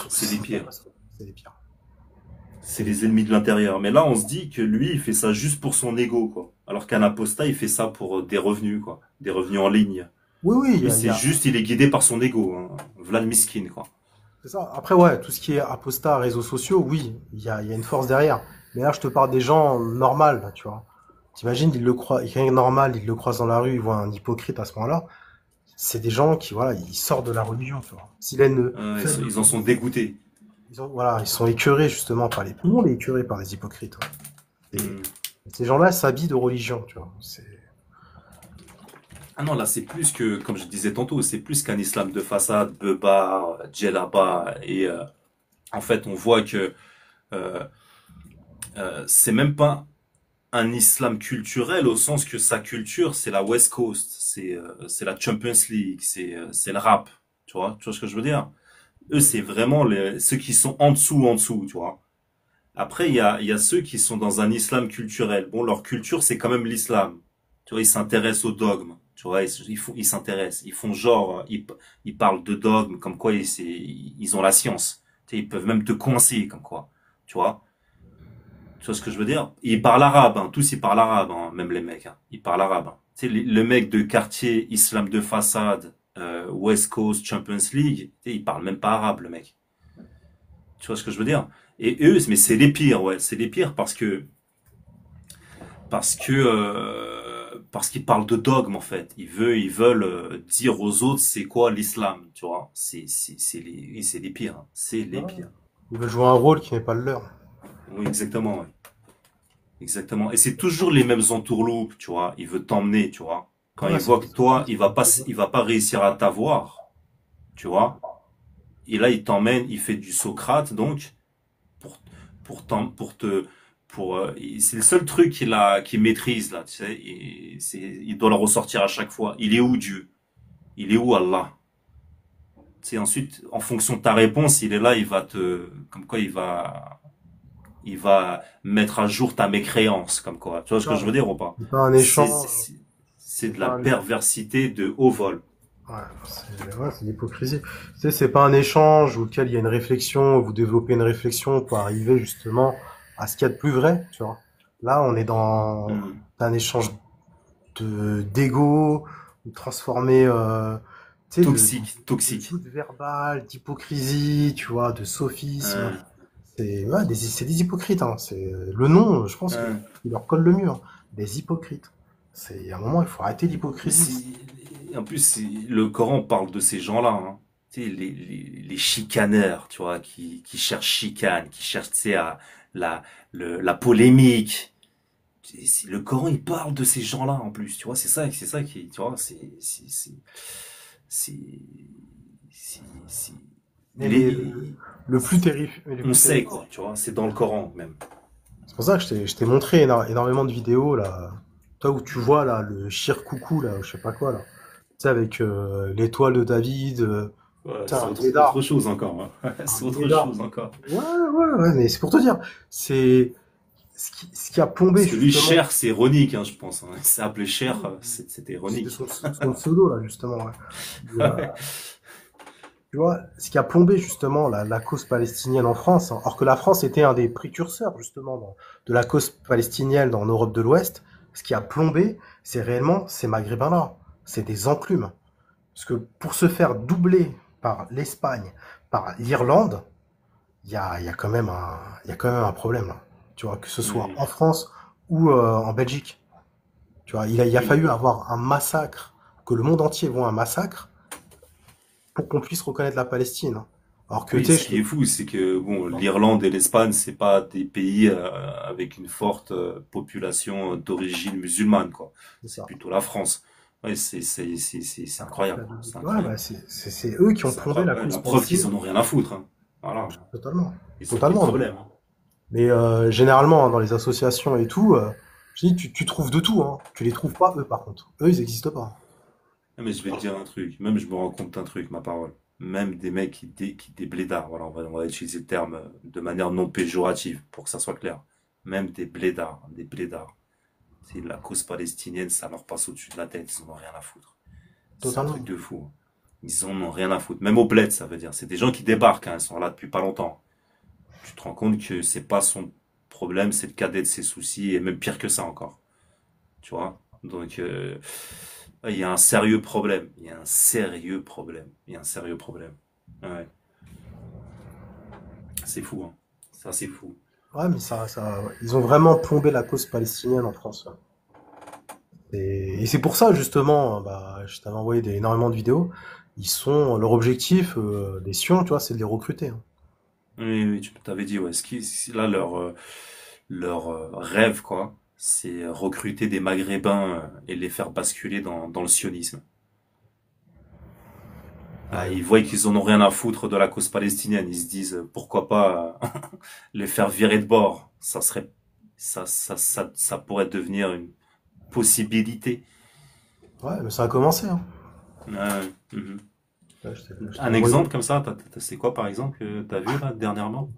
C'est les pires. c'est les pires. C'est C'est les les pires. ennemis de l'intérieur. Mais là, on se dit que lui, il fait ça juste pour son ego, quoi. Alors qu'un apostat, il fait ça pour des revenus, quoi. Des revenus en ligne. Oui, oui, Lui, c'est juste, il est guidé par son ego, hein. Vlad Miskin, quoi. c'est ça. Après, ouais, tout ce qui est apostat, réseaux sociaux, oui, il y a une force derrière. Mais là, je te parle des gens normaux, là, tu vois. T'imagines, ils le croient, quelqu'un de normal, ils le croisent dans la rue, ils voient un hypocrite à ce moment-là. C'est des gens qui, voilà, ils sortent de la religion, tu vois. S'il a une faible Ils en sont dégoûtés. voilà, ils sont écœurés, justement, tout le monde est écœuré par les hypocrites, ouais. Et Hmm. ces gens-là s'habillent de religion, tu vois. Ah non, là, c'est plus que, comme je disais tantôt, c'est plus qu'un islam de façade, beubare, djellaba. Et en fait, on voit que euh, c'est même pas un islam culturel au sens que sa culture, c'est la West Coast, c'est la Champions League, c'est le rap. Tu vois ce que je veux dire? Eux, c'est vraiment ceux qui sont en dessous, tu vois. Après, il y a ceux qui sont dans un islam culturel. Bon, leur culture, c'est quand même l'islam. Tu vois, ils s'intéressent aux dogmes. Tu vois, ils s'intéressent. Ils font genre, ils parlent de dogmes, comme quoi ils ont la science. Tu sais, ils peuvent même te coincer, comme quoi. Tu vois? Tu vois ce que je veux dire? Ils parlent arabe, hein. Tous ils parlent arabe, hein. Même les mecs, hein. Ils parlent arabe, hein. Tu sais, le mec de quartier, islam de façade, West Coast, Champions League, tu sais, il parle même pas arabe, le mec. Tu vois ce que je veux dire? Et eux, mais c'est les pires, ouais, c'est les pires parce qu'ils parlent de dogme en fait. Ils veulent dire aux autres c'est quoi l'islam, tu vois? C'est les pires, hein. C'est les Ouais. pires. Ils veulent jouer un rôle qui n'est pas le leur. Oui, exactement, ouais. Exactement. Et c'est toujours les mêmes entourloupes, tu vois. Il veut t'emmener, tu vois. Quand Ouais, il c'est voit que toi, c'est- il va pas réussir à t'avoir, tu vois. et là, il t'emmène, il fait du Socrate, donc, pour, pour te, c'est le seul truc qu'il maîtrise, là, tu sais, il doit le ressortir à chaque fois. Il est où Dieu? Il est où Allah? C'est ensuite, en fonction de ta réponse, il est là, il va comme quoi il va mettre à jour ta mécréance, comme quoi. Tu vois ce que Ça, je veux dire ou pas? c'est pas un C'est, échange. c'est, c'est C'est de la pas un... perversité de haut vol. Ouais, c'est l'hypocrisie. Tu sais, c'est pas un échange auquel il y a une réflexion, vous développez une réflexion pour arriver justement à ce qu'il y a de plus vrai, tu vois. Là, on est dans Hmm. un échange d'ego, de transformer, tu sais, Toxique, de toxique. joute verbale, d'hypocrisie, tu vois, de sophisme. Hein, C'est ouais, c'est des hypocrites, hein. C'est le nom, je pense, hein. il leur colle le mur. Des hypocrites. C'est à un moment, il faut arrêter Mais l'hypocrisie. en plus, le Coran parle de ces gens-là, hein. Tu sais, les chicaneurs, tu vois, qui cherchent chicane, qui cherchent, tu sais, la polémique. Le Coran, il parle de ces gens-là, en plus, tu vois, c'est ça qui, tu vois, c'est, c'est- Mais les, le plus terrible, on sait, quoi, tu vois, c'est dans le Coran, même. c'est pour ça que je t'ai montré énormément de vidéos là. Toi où tu vois là le Shir Coucou là, je sais pas quoi là. Tu sais avec l'étoile de David, Ouais, putain, c'est un autre blédard, chose encore, hein. un C'est autre blédard. chose encore. Ouais, mais c'est pour te dire, c'est ce qui a plombé Parce que lui, justement, Cher, c'est ironique, hein, je pense, hein. Il s'est appelé Cher, c'était c'était ironique. son pseudo là justement. Ouais. Tu vois, ce qui a plombé justement la cause palestinienne en France, hein, alors que la France était un des précurseurs justement de la cause palestinienne en Europe de l'Ouest, ce qui a plombé, c'est réellement ces Maghrébins-là. C'est des enclumes. Parce que pour se faire doubler par l'Espagne, par l'Irlande, il y a quand même il y a quand même un problème là. Tu vois, que ce soit Oui, en France ou en Belgique. Tu vois, il a oui. fallu avoir un massacre, que le monde entier voit un massacre pour qu'on puisse reconnaître la Palestine, hein. Alors que, Oui, tu ce sais, qui est fou, c'est que bon, l'Irlande et l'Espagne, c'est pas des pays avec une forte population d'origine musulmane, quoi. c'est C'est ça. plutôt la France. Ouais, c'est La France, incroyable, c'est ouais, incroyable, bah, c'est eux qui ont c'est plombé la incroyable. Ouais, cause la preuve qu'ils palestinienne. en ont rien à foutre, hein. Voilà, Totalement. ils ont plus de Totalement. problème, hein. Mais généralement, hein, dans les associations et tout, je dis, tu trouves de tout, hein. Tu les trouves pas, eux, par contre. Eux, ils existent pas. Ah, mais je vais te dire un truc, même je me rends compte d'un truc, ma parole. Même des mecs des blédards, voilà, on va utiliser le terme de manière non péjorative pour que ça soit clair. Même des blédards. C'est la cause palestinienne, ça leur passe au-dessus de la tête, ils en ont rien à foutre. C'est un truc Totalement. de fou, hein. Ils en ont rien à foutre. Même au bled, ça veut dire. C'est des gens qui débarquent, hein, ils sont là depuis pas longtemps. Tu te rends compte que c'est pas son problème, c'est le cadet de ses soucis, et même pire que ça encore. Tu vois? Donc, il y a un sérieux problème. Il y a un sérieux problème. Il y a un sérieux problème. Ouais. C'est fou, hein. Ça, c'est fou. Ouais, mais ouais. Ils ont vraiment plombé la cause palestinienne en France, ouais. Et c'est pour ça, justement, bah, je t'avais envoyé énormément de vidéos. Leur objectif, les Sions, tu vois, c'est de les recruter, hein. Oui, oui, tu t'avais dit, ouais. Là, leur rêve, quoi, c'est recruter des Maghrébins et les faire basculer dans le sionisme. Ah, Ouais, ils voient qu'ils en ont rien à foutre de la cause palestinienne. Ils se disent, pourquoi pas les faire virer de bord. Ça pourrait devenir une possibilité. ouais, mais ça a commencé, hein. Ouais, mhm. Ouais, je t'ai Un envoyé. exemple comme ça, c'est quoi par exemple que t'as vu là dernièrement?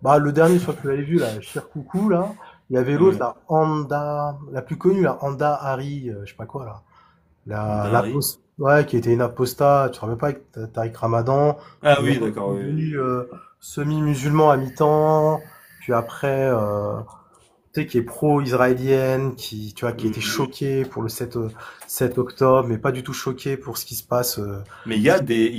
Bah, le dernier, je crois que tu l'avais vu, là, Cher Coucou, là. Il y avait l'autre, Ouais. là, la plus connue, là, Anda Hari, je sais pas quoi, là. Dari. Ouais, qui était une apostat, tu te rappelles pas avec Tariq Ramadan, Ah qui est oui, d'accord, oui, oui, devenu oui. semi-musulman à mi-temps, puis après, tu sais, qui est pro-israélienne, tu vois, qui était Mhm. choquée pour le 7 octobre, mais pas du tout choquée pour ce qui se passe, Mais il y a des,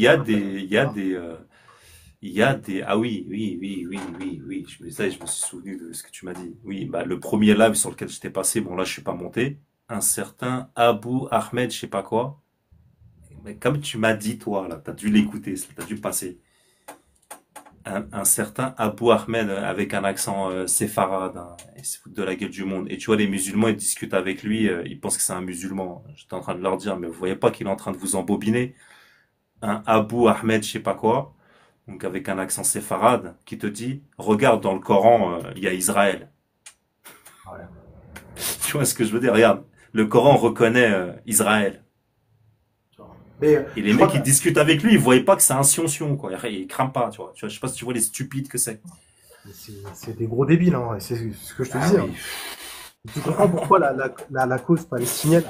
ah oui, oui, oui, oui, oui, oui, je me suis souvenu de ce que tu m'as dit. Oui, bah, le premier live sur lequel j'étais passé, bon là, je suis pas monté. Un certain Abu Ahmed, je sais pas quoi. Mais comme tu m'as dit, toi, là, t'as dû l'écouter, t'as dû passer. Un certain Abu Ahmed avec un accent séfarade, hein, il se fout de la gueule du monde. Et tu vois, les musulmans, ils discutent avec lui, ils pensent que c'est un musulman. J'étais en train de leur dire, mais vous voyez pas qu'il est en train de vous embobiner? Un Abu Ahmed, je sais pas quoi. donc avec un accent séfarade, qui te dit, regarde dans le Coran, il y a Israël. Ouais. Tu vois ce que je veux dire? Regarde, le Coran reconnaît Israël. Mais Et les je crois mecs qui discutent avec lui, ils voyaient pas que c'est un sion-sion, quoi. Ils crament pas, tu vois. Je sais pas si tu vois les stupides que c'est. c'est des gros débiles, hein, et c'est ce que je te Ah disais. oui. Hein. Tu comprends pourquoi la cause palestinienne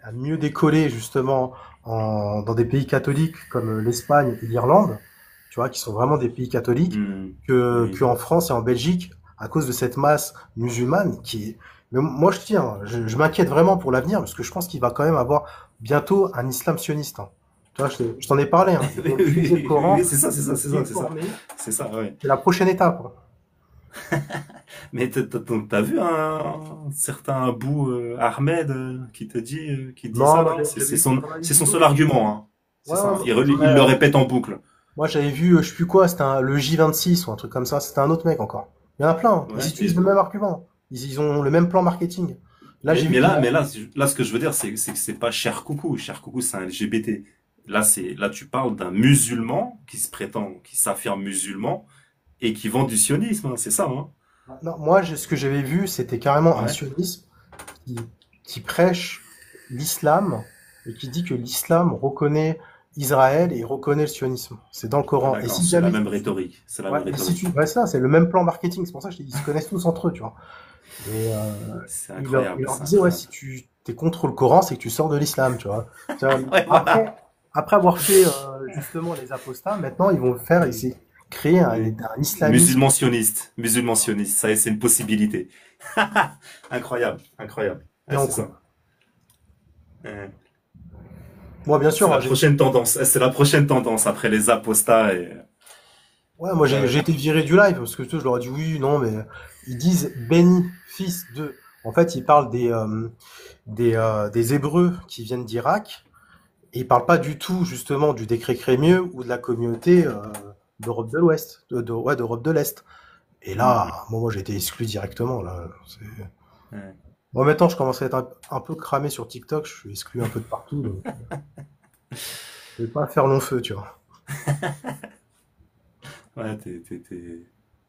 a mieux décollé justement dans des pays catholiques comme l'Espagne et l'Irlande, tu vois, qui sont vraiment des pays catholiques, Oui. qu'en France et en Belgique, à cause de cette masse musulmane qui est... Mais moi, je tiens, je m'inquiète vraiment pour l'avenir, parce que je pense qu'il va quand même avoir bientôt un islam sioniste. Hein. Tu vois, je t'en ai parlé. Hein. Ils vont utiliser le Coran, Oui, c'est ça, c'est ça, c'est ça, c'est ça. déformer. C'est ça, ouais. C'est la prochaine étape. Hein. Mais donc t'as vu un certain Abou Ahmed qui dit Non, ça moi, là? j'avais vu pas mal de C'est son vidéos. seul argument, hein. C'est Ouais, ça. ouais, Il le répète en boucle. moi, j'avais vu, je sais plus quoi, c'était le J26 ou un truc comme ça. C'était un autre mec encore. Il y en a plein. Hein. Ils Ouais. utilisent le même argument. Ils ont le même plan marketing. Là, j'ai vu. Mais là, ce que je veux dire, c'est que c'est pas Cher Coucou. Cher Coucou, c'est un LGBT. Là, tu parles d'un musulman qui se prétend, qui s'affirme musulman et qui vend du sionisme, hein. C'est ça, hein. Non, moi, ce que j'avais vu, c'était carrément un Ouais. sionisme qui, qui prêche l'islam et qui dit que l'islam reconnaît Israël et reconnaît le sionisme. C'est dans le Coran. Et D'accord, si c'est la jamais, même rhétorique. C'est la ouais, même et si rhétorique. ouais, ça, c'est le même plan marketing. C'est pour ça que je te dis, ils se connaissent tous entre eux, tu vois. Et C'est il leur incroyable, c'est disait, ouais, incroyable. si tu t'es contre le Coran, c'est que tu sors de l'islam, tu vois. Tu vois, Ouais, voilà. après avoir fait justement les apostats, maintenant ils vont faire essayer de créer un Oui. islamisme. Musulman sioniste, ça c'est une possibilité. Incroyable, incroyable. Et Ouais, en c'est ça. Euh, Moi, bien C'est sûr, la hein, prochaine tendance. C'est la prochaine tendance après les apostats et. ouais, moi j'ai Ouais. été viré du live parce que tu sais, je leur ai dit oui, non, mais ils disent béni, fils de. En fait, ils parlent des Hébreux qui viennent d'Irak et ils parlent pas du tout justement du décret Crémieux ou de la communauté d'Europe de l'Ouest, ouais, d'Europe de l'Est. Et là, moi j'ai été exclu directement là. Ouais. Moi maintenant, je commence à être un peu cramé sur TikTok, je suis exclu un peu de partout, donc je vais pas faire long feu, tu vois. Ouais,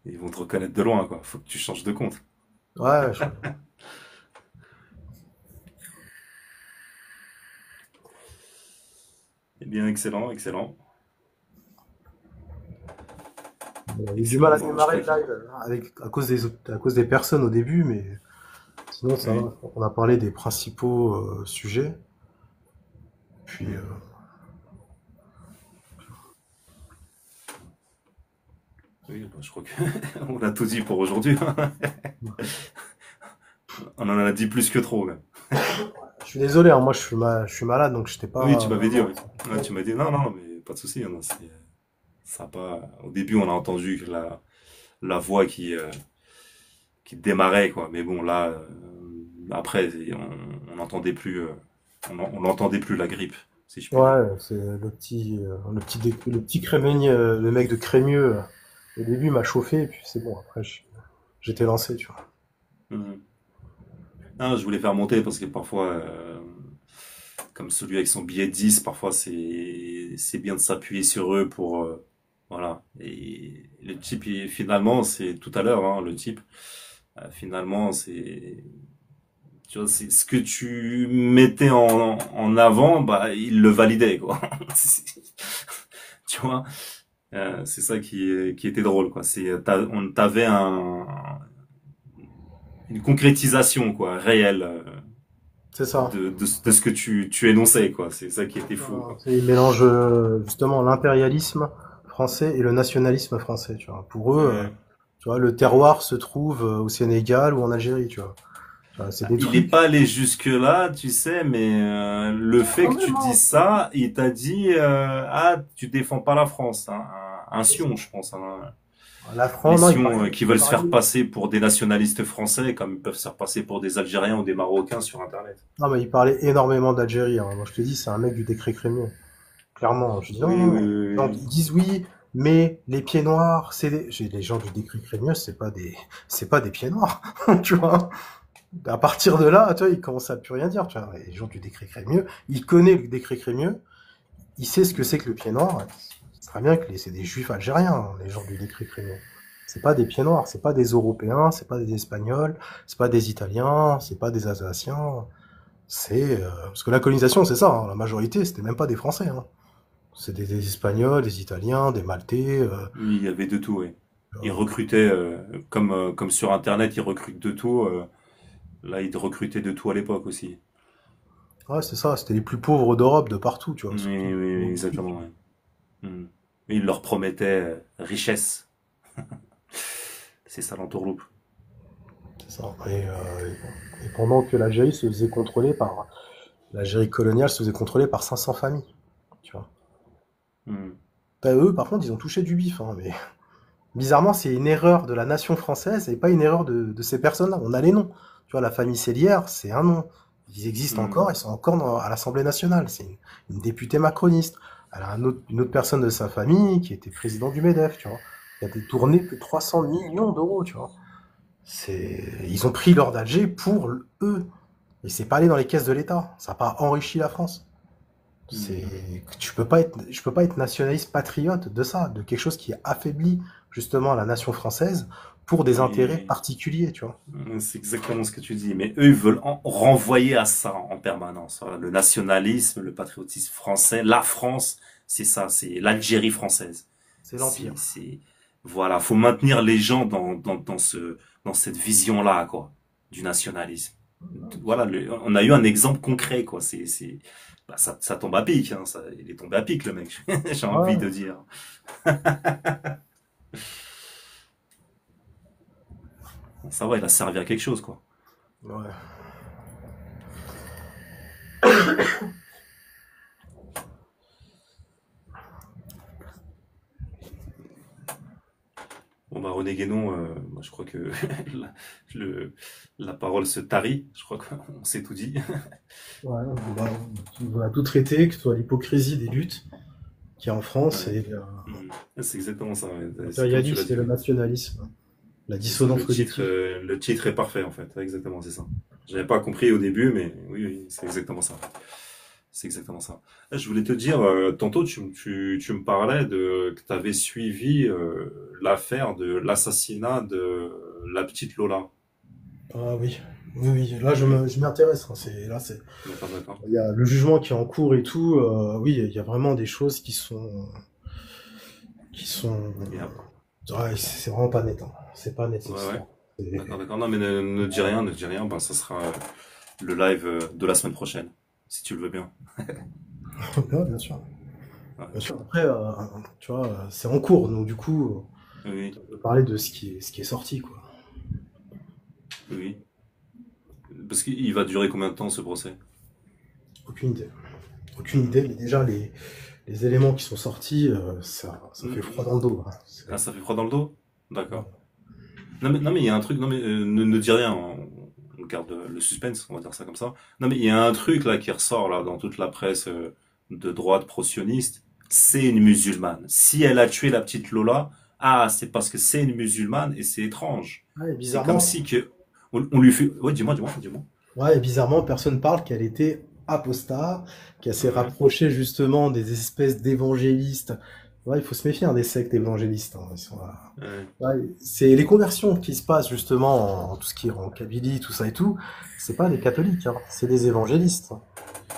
ils vont te reconnaître de loin, quoi. Faut que tu changes de compte. Ouais, Eh bien, excellent, excellent. j'ai du mal à Bon, démarrer le je crois live à cause des personnes au début, mais sinon ça Oui. va. On a parlé des principaux sujets. Puis Oui, bah, je crois que on a tout dit pour aujourd'hui. On en a dit plus que trop, même. je suis désolé, hein, moi je suis malade, donc j'étais pas. Oui, tu m'avais dit, oui. Ouais, tu m'as dit, non, non, mais pas de souci, hein, non, ça a pas, au début, on a entendu la voix qui démarrait, quoi. Mais bon, là, après, on n'entendait plus, on n'entendait plus la grippe, si je puis dire. Ouais, c'est le petit Crémieux, le mec de Crémieux. Au début il m'a chauffé, et puis c'est bon. Après j'étais lancé, tu vois. Mhm. Non, je voulais faire monter parce que parfois, comme celui avec son billet 10, parfois c'est bien de s'appuyer sur eux pour voilà. Et le type, finalement, c'est tout à l'heure, hein, le type, finalement, c'est tu vois, c'est ce que tu mettais en avant, bah il le validait, quoi. Tu vois, c'est ça qui était drôle, quoi. On t'avait une concrétisation, quoi, réelle. C'est ça. De ce que tu énonçais, quoi. C'est ça qui était fou, quoi. Il mélange justement l'impérialisme français et le nationalisme français, tu vois. Pour eux, Ouais. tu vois, le terroir se trouve au Sénégal ou en Algérie, tu vois. C'est des Il n'est trucs. pas allé jusque-là, tu sais, mais le fait Quand que tu même, hein. dises ça, il t'a dit ah, tu défends pas la France, hein. Un sion, je pense, hein. La Les France, non, sions qui veulent se faire passer pour des nationalistes français, comme ils peuvent se faire passer pour des Algériens ou des Marocains sur Internet. non, mais il parlait énormément d'Algérie. Hein. Moi, je te dis, c'est un mec du décret Crémieux. Clairement. Je dis non, Oui, non. oui, oui, Donc, oui. ils disent oui, mais les pieds noirs, les gens du décret Crémieux, c'est pas des pieds noirs, tu vois. À partir de là, tu vois, il commence à plus rien dire, tu vois. Les gens du décret Crémieux, il connaît le décret Crémieux, il sait ce que c'est que le pied noir. très bien que c'est des juifs algériens, hein, les gens du décret Crémieux. C'est pas des pieds noirs, c'est pas des Européens, c'est pas des Espagnols, c'est pas des Italiens, c'est pas des Alsaciens. Parce que la colonisation, c'est ça, hein, la majorité, c'était même pas des Français, hein. C'est des Espagnols, des Italiens, des Maltais. Oui, il y avait de tout, oui. Ils Euh, recrutaient, comme sur Internet, ils recrutent de tout. Là, ils recrutaient de tout à l'époque aussi. ouais, c'est ça, c'était les plus pauvres d'Europe, de partout, tu vois, Oui, surtout oui, oui, au sud. exactement, ouais. Hmm. Et ils leur promettaient richesse. C'est ça l'entourloupe. C'est ça. Et pendant que l'Algérie se faisait contrôler par, l'Algérie coloniale se faisait contrôler par 500 familles, tu vois. Hmm. Ben, eux, par contre, ils ont touché du bif, hein, mais bizarrement, c'est une erreur de la nation française et pas une erreur de ces personnes-là. On a les noms. Tu vois, la famille Sélière, c'est un nom. Ils existent Hmm. encore, ils sont encore à l'Assemblée nationale. C'est une députée macroniste. Elle a une autre personne de sa famille qui était président du MEDEF, tu vois. Qui a détourné plus de 300 millions d'euros, tu vois. Ils ont pris l'or d'Alger pour eux. Et c'est pas allé dans les caisses de l'État. Ça n'a pas enrichi la France. Hmm. Je peux pas être nationaliste patriote de ça, de quelque chose qui affaiblit justement la nation française pour des intérêts Oui, particuliers, tu vois. c'est exactement ce que tu dis. Mais eux, ils veulent renvoyer à ça en permanence. Voilà, le nationalisme, le patriotisme français, la France, c'est ça, c'est l'Algérie française. C'est l'Empire. Voilà, faut maintenir les gens dans cette vision-là, quoi, du nationalisme. Voilà, on a eu un exemple concret, quoi. Bah, ça tombe à pic, hein. Il est tombé à pic, le mec. J'ai envie Ouais, de dire. Ça va, il a servi à quelque chose, quoi. ouais. Bon, bah, René Guénon, moi, je crois que la, le, la parole se tarit. Je crois qu'on s'est tout dit. Ouais, on va tout traiter, que ce soit l'hypocrisie des luttes qu'il y a en France Ouais. et Hmm. C'est exactement ça. Ouais. C'est comme tu l'as l'impérialisme et dit. le Ouais. nationalisme, la C'est ça, dissonance cognitive. le titre est parfait, en fait. Ouais, exactement, c'est ça. J'avais pas compris au début, mais oui, oui, c'est exactement ça. C'est exactement ça. Je voulais te dire, tantôt tu me parlais que tu avais suivi l'affaire de l'assassinat de la petite Lola. Ah oui, oui, oui. Là, Oui, je m'y intéresse, hein. d'accord, d'accord. Il y a le jugement qui est en cours et tout. Oui, il y a vraiment des choses qui sont, Et ouais, c'est vraiment pas net, hein. C'est pas net cette ouais, ouais, histoire. d'accord, d'accord. Non, mais ne dis rien, ne dis rien. Ben, ça sera le live de la semaine prochaine, si tu le veux bien. Ouais, bien sûr. Ouais. Bien sûr. Après, tu vois, c'est en cours, donc du coup, Oui, on peut parler de ce qui est sorti, quoi. oui. Parce qu'il va durer combien de temps ce procès? Aucune idée. Aucune idée, mais déjà les éléments qui sont sortis, ça fait froid dans le dos, hein. Ah, ça fait froid dans le dos? Ouais. D'accord. Non, mais il y a un truc, non, mais ne dis rien, on garde le suspense, on va dire ça comme ça. Non, mais il y a un truc là qui ressort là dans toute la presse de droite pro-sioniste, c'est une musulmane. Si elle a tué la petite Lola, ah, c'est parce que c'est une musulmane et c'est étrange. Ouais, et C'est comme bizarrement, si que on lui fait. Ouais, dis-moi. ouais, et bizarrement, personne parle qu'elle était apostat, qu'elle s'est Ouais, rapprochée justement des espèces d'évangélistes. Ouais, il faut se méfier, hein, des sectes évangélistes, hein. Ils sont, ouais. ouais, c'est les conversions qui se passent justement en tout ce qui est en Kabylie, tout ça et tout. C'est pas des catholiques, hein, c'est des évangélistes, hein.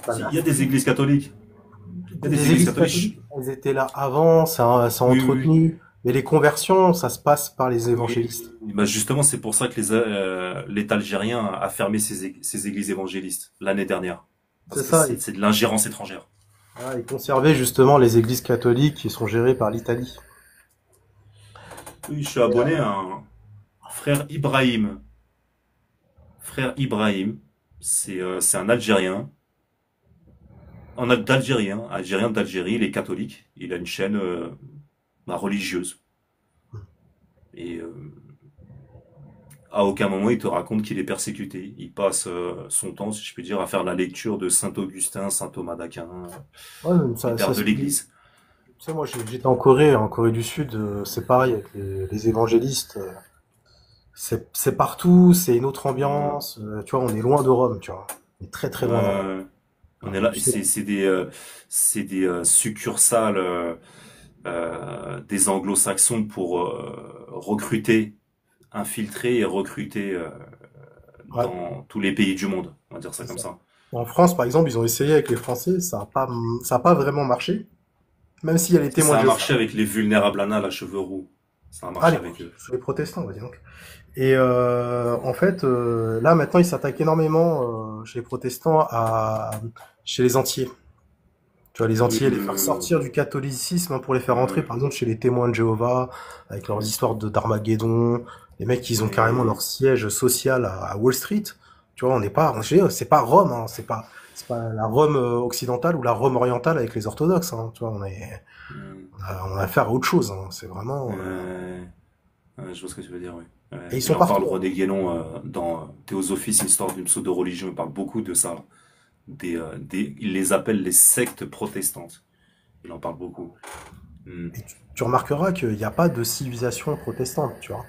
Bah, Il y a des églises catholiques. Il y a des les églises églises catholiques. catholiques, elles étaient là avant, ça a Oui, oui, oui. entretenu. Mais les conversions, ça se passe par les Oui, évangélistes. bah justement, c'est pour ça que l'État algérien a fermé ses églises évangélistes l'année dernière. Parce C'est que ça. c'est de l'ingérence étrangère. Voilà, ils conservaient justement les églises catholiques qui sont gérées par l'Italie. Oui, je suis Et, abonné à un frère Ibrahim. Frère Ibrahim, c'est un Algérien. D'Algérien, Algérien d'Algérie, il est catholique. Il a une chaîne bah, religieuse. Et à aucun moment il te raconte qu'il est persécuté. Il passe son temps, si je puis dire, à faire la lecture de Saint Augustin, Saint Thomas d'Aquin, ouais, même les pères de tu l'Église. sais, moi j'étais en Corée du Sud, c'est pareil avec les évangélistes. C'est partout, c'est une autre Euh, ambiance. Tu vois, on est loin de Rome, tu vois. On est très très loin de Rome. on est là, Tu et sais, c'est des succursales. des anglo-saxons pour recruter, infiltrer et recruter Ouais, dans tous les pays du monde. On va dire ça c'est comme ça. ça. En France, par exemple, ils ont essayé avec les Français, ça a pas vraiment marché. Même s'il y a les Si témoins ça de a Jéhovah. marché avec les vulnérables anal à cheveux roux, ça a Ah, marché avec eux. les protestants, on va dire donc. Et en fait, là maintenant, ils s'attaquent énormément chez les protestants chez les entiers. Tu vois, les entiers, les faire Euh, sortir du catholicisme pour les faire rentrer, euh, par exemple, chez les témoins de Jéhovah, avec leurs histoires d'Armageddon. Les mecs, ils ont carrément leur euh, siège social à Wall Street. Tu vois, on n'est pas, je veux dire, c'est pas Rome, hein, c'est pas la Rome occidentale ou la Rome orientale avec les orthodoxes, hein. Tu vois, euh, on a affaire à autre chose, hein. C'est vraiment, euh, je vois ce que tu veux dire, oui. et Ouais. ils Il sont en parle, partout, hein. René Guénon, dans Théosophie, une histoire d'une pseudo-religion, il parle beaucoup de ça, là. Il les appelle les sectes protestantes. Il en parle beaucoup. Hmm. Et tu remarqueras qu'il n'y a pas de civilisation protestante, tu vois.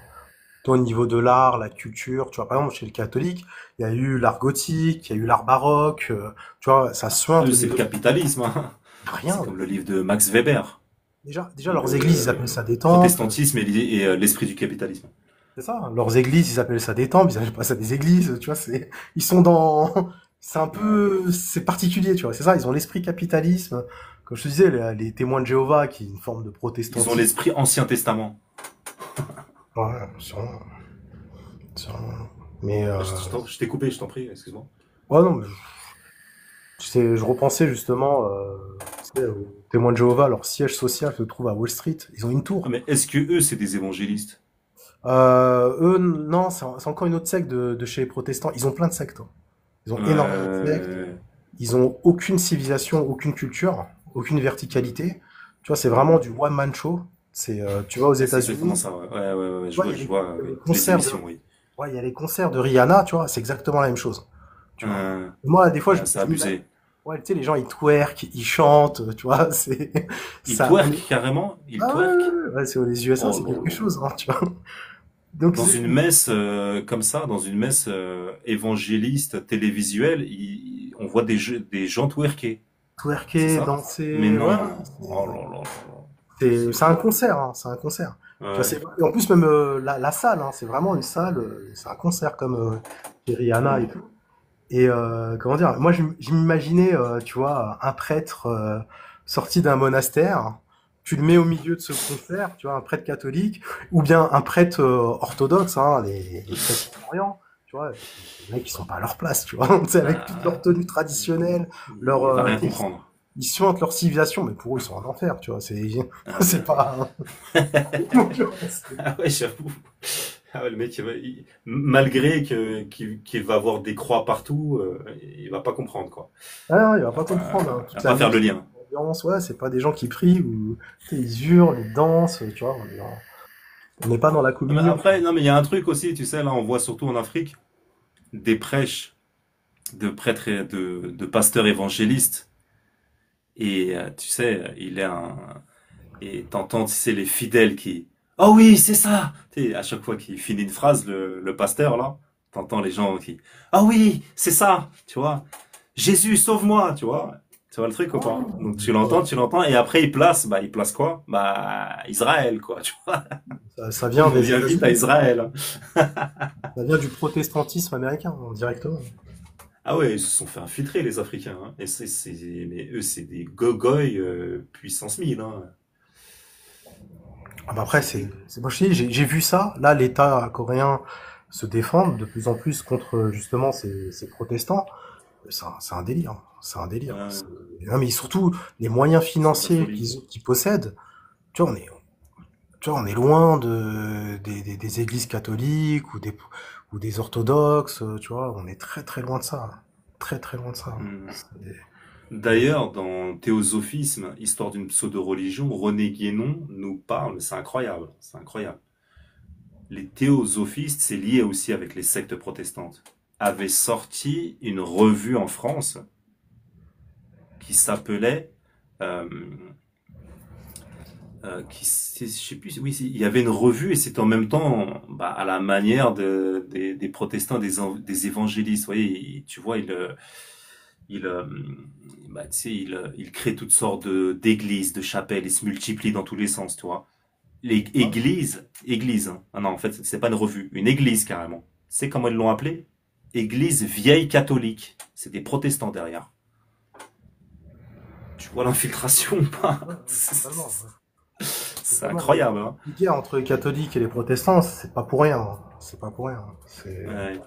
Toi, au niveau de l'art, la culture, tu vois, par exemple, chez les catholiques, il y a eu l'art gothique, il y a eu l'art baroque, tu vois, ça suinte Eux, au c'est le niveau de capitalisme, hein. C'est rien. comme le livre de Max Weber, Déjà, leurs églises, ils appellent le ça des temples. protestantisme l'esprit du capitalisme. C'est ça, hein. Leurs églises, ils appellent ça des temples, ils appellent pas ça des églises, tu vois, ils sont dans, c'est un Ouais. peu, c'est particulier, tu vois, c'est ça, ils ont l'esprit capitalisme. Comme je te disais, les témoins de Jéhovah, qui est une forme de Ils ont protestantisme. l'esprit Ancien Testament. Ouais, sûrement, sûrement. Mais, Je t'ai coupé, je t'en prie, excuse-moi. ouais, non, mais je repensais justement, tu sais, aux témoins de Jéhovah, leur siège social se trouve à Wall Street. Ils ont une Ah, tour. mais est-ce que eux, c'est des évangélistes? Eux, non, c'est encore une autre secte de chez les protestants. Ils ont plein de sectes, hein. Ils ont énormément de sectes. Euh, Ils ont aucune civilisation, aucune culture, aucune verticalité. Tu vois, c'est vraiment du one man show. Tu vas aux c'est exactement États-Unis, ça, ouais. Ouais, tu vois, je vois, les oui. Les concerts de, émissions, oui. ouais, il y a les concerts de Rihanna, tu vois, c'est exactement la même chose. Tu vois. Euh, Moi, des fois, c'est je m'imagine, abusé. ouais, tu sais, les gens, ils twerk, ils chantent, tu vois, Ils ça, twerk carrément? Ils ah ouais, ouais, twerk? ouais, ouais, c'est les USA, Oh c'est là quelque là. chose, hein, tu vois. Donc, Dans une messe comme ça, dans une messe évangéliste télévisuelle, on voit des gens twerker. C'est twerker, ça? Mais danser, ouais, non. Oh là là là. C'est c'est un fou. concert, hein, c'est un concert. Tu vois, Ouais. et en plus, même la salle, hein, c'est vraiment une salle, c'est un concert comme chez Rihanna et tout. Et comment dire, moi, je m'imaginais, tu vois, un prêtre sorti d'un monastère, tu le mets au milieu de ce concert, tu vois, un prêtre catholique, ou bien un prêtre orthodoxe, hein, les prêtres d'Orient, tu vois, les mecs, ils sont pas à leur place, tu vois, tu sais, avec toute leur Bah, tenue traditionnelle, leur, il va rien tu sais, comprendre. ils suintent leur civilisation, mais pour eux, ils sont en enfer, tu vois, Ah, c'est pas, ah ouais, j'avoue. Ah ouais, le mec, malgré qu'il va avoir des croix partout, il va pas comprendre, quoi. ah non, il va pas comprendre, hein, Il va toute la pas faire le musique, lien. l'ambiance, ouais, c'est pas des gens qui prient, ou, tu sais, ils hurlent, ils dansent, tu vois, on n'est pas dans la Non, mais communion. après, non, mais il y a un truc aussi, tu sais, là, on voit surtout en Afrique des prêches de prêtres et de pasteurs évangélistes. Et tu sais, et t'entends, tu sais, les fidèles qui, oh oui, c'est ça! Tu sais, à chaque fois qu'il finit une phrase, le pasteur, là, t'entends les gens qui, ah oui, c'est ça! Tu vois? Jésus, sauve-moi! Tu vois le truc ou pas? Donc tu l'entends, et après il place quoi? Bah, Israël, quoi, tu vois? Ça vient On des revient vite à États-Unis, Israël. ça vient du protestantisme américain, hein, directement. Ah ouais, ils se sont fait infiltrer, les Africains, hein. Et mais eux, c'est des gogoys, puissance 1000, hein. Ah bah après, C'est des, moi je te dis, j'ai vu ça. Là, l'État coréen se défend de plus en plus contre justement ces protestants. C'est un délire, c'est un délire. euh, Non, mais surtout les moyens c'est de la financiers folie. qu'ils possèdent. Tu vois, on est loin des églises catholiques ou des orthodoxes. Tu vois, on est très très loin de ça, très très loin de ça. Hmm. C'est- D'ailleurs, dans Théosophisme, Histoire d'une pseudo-religion, René Guénon nous parle, c'est incroyable, c'est incroyable. Les théosophistes, c'est lié aussi avec les sectes protestantes, avaient sorti une revue en France qui s'appelait, euh, je sais plus, oui, il y avait une revue et c'était en même temps, bah, à la manière des protestants, des évangélistes. Vous voyez, tu vois, il, bah, tu sais, il crée toutes sortes d'églises, de chapelles, il se multiplie dans tous les sens, tu vois. Les Ouais. églises, hein. Ah non, en fait, c'est pas une revue, une église carrément. C'est comment ils l'ont appelé? Église vieille catholique. C'est des protestants derrière. Tu vois l'infiltration ou pas? Ouais, ouais, totalement. Ouais. C'est Totalement. Mais incroyable, hein? la guerre entre les catholiques et les protestants, c'est pas pour rien, hein. C'est pas pour rien. C'est Ouais.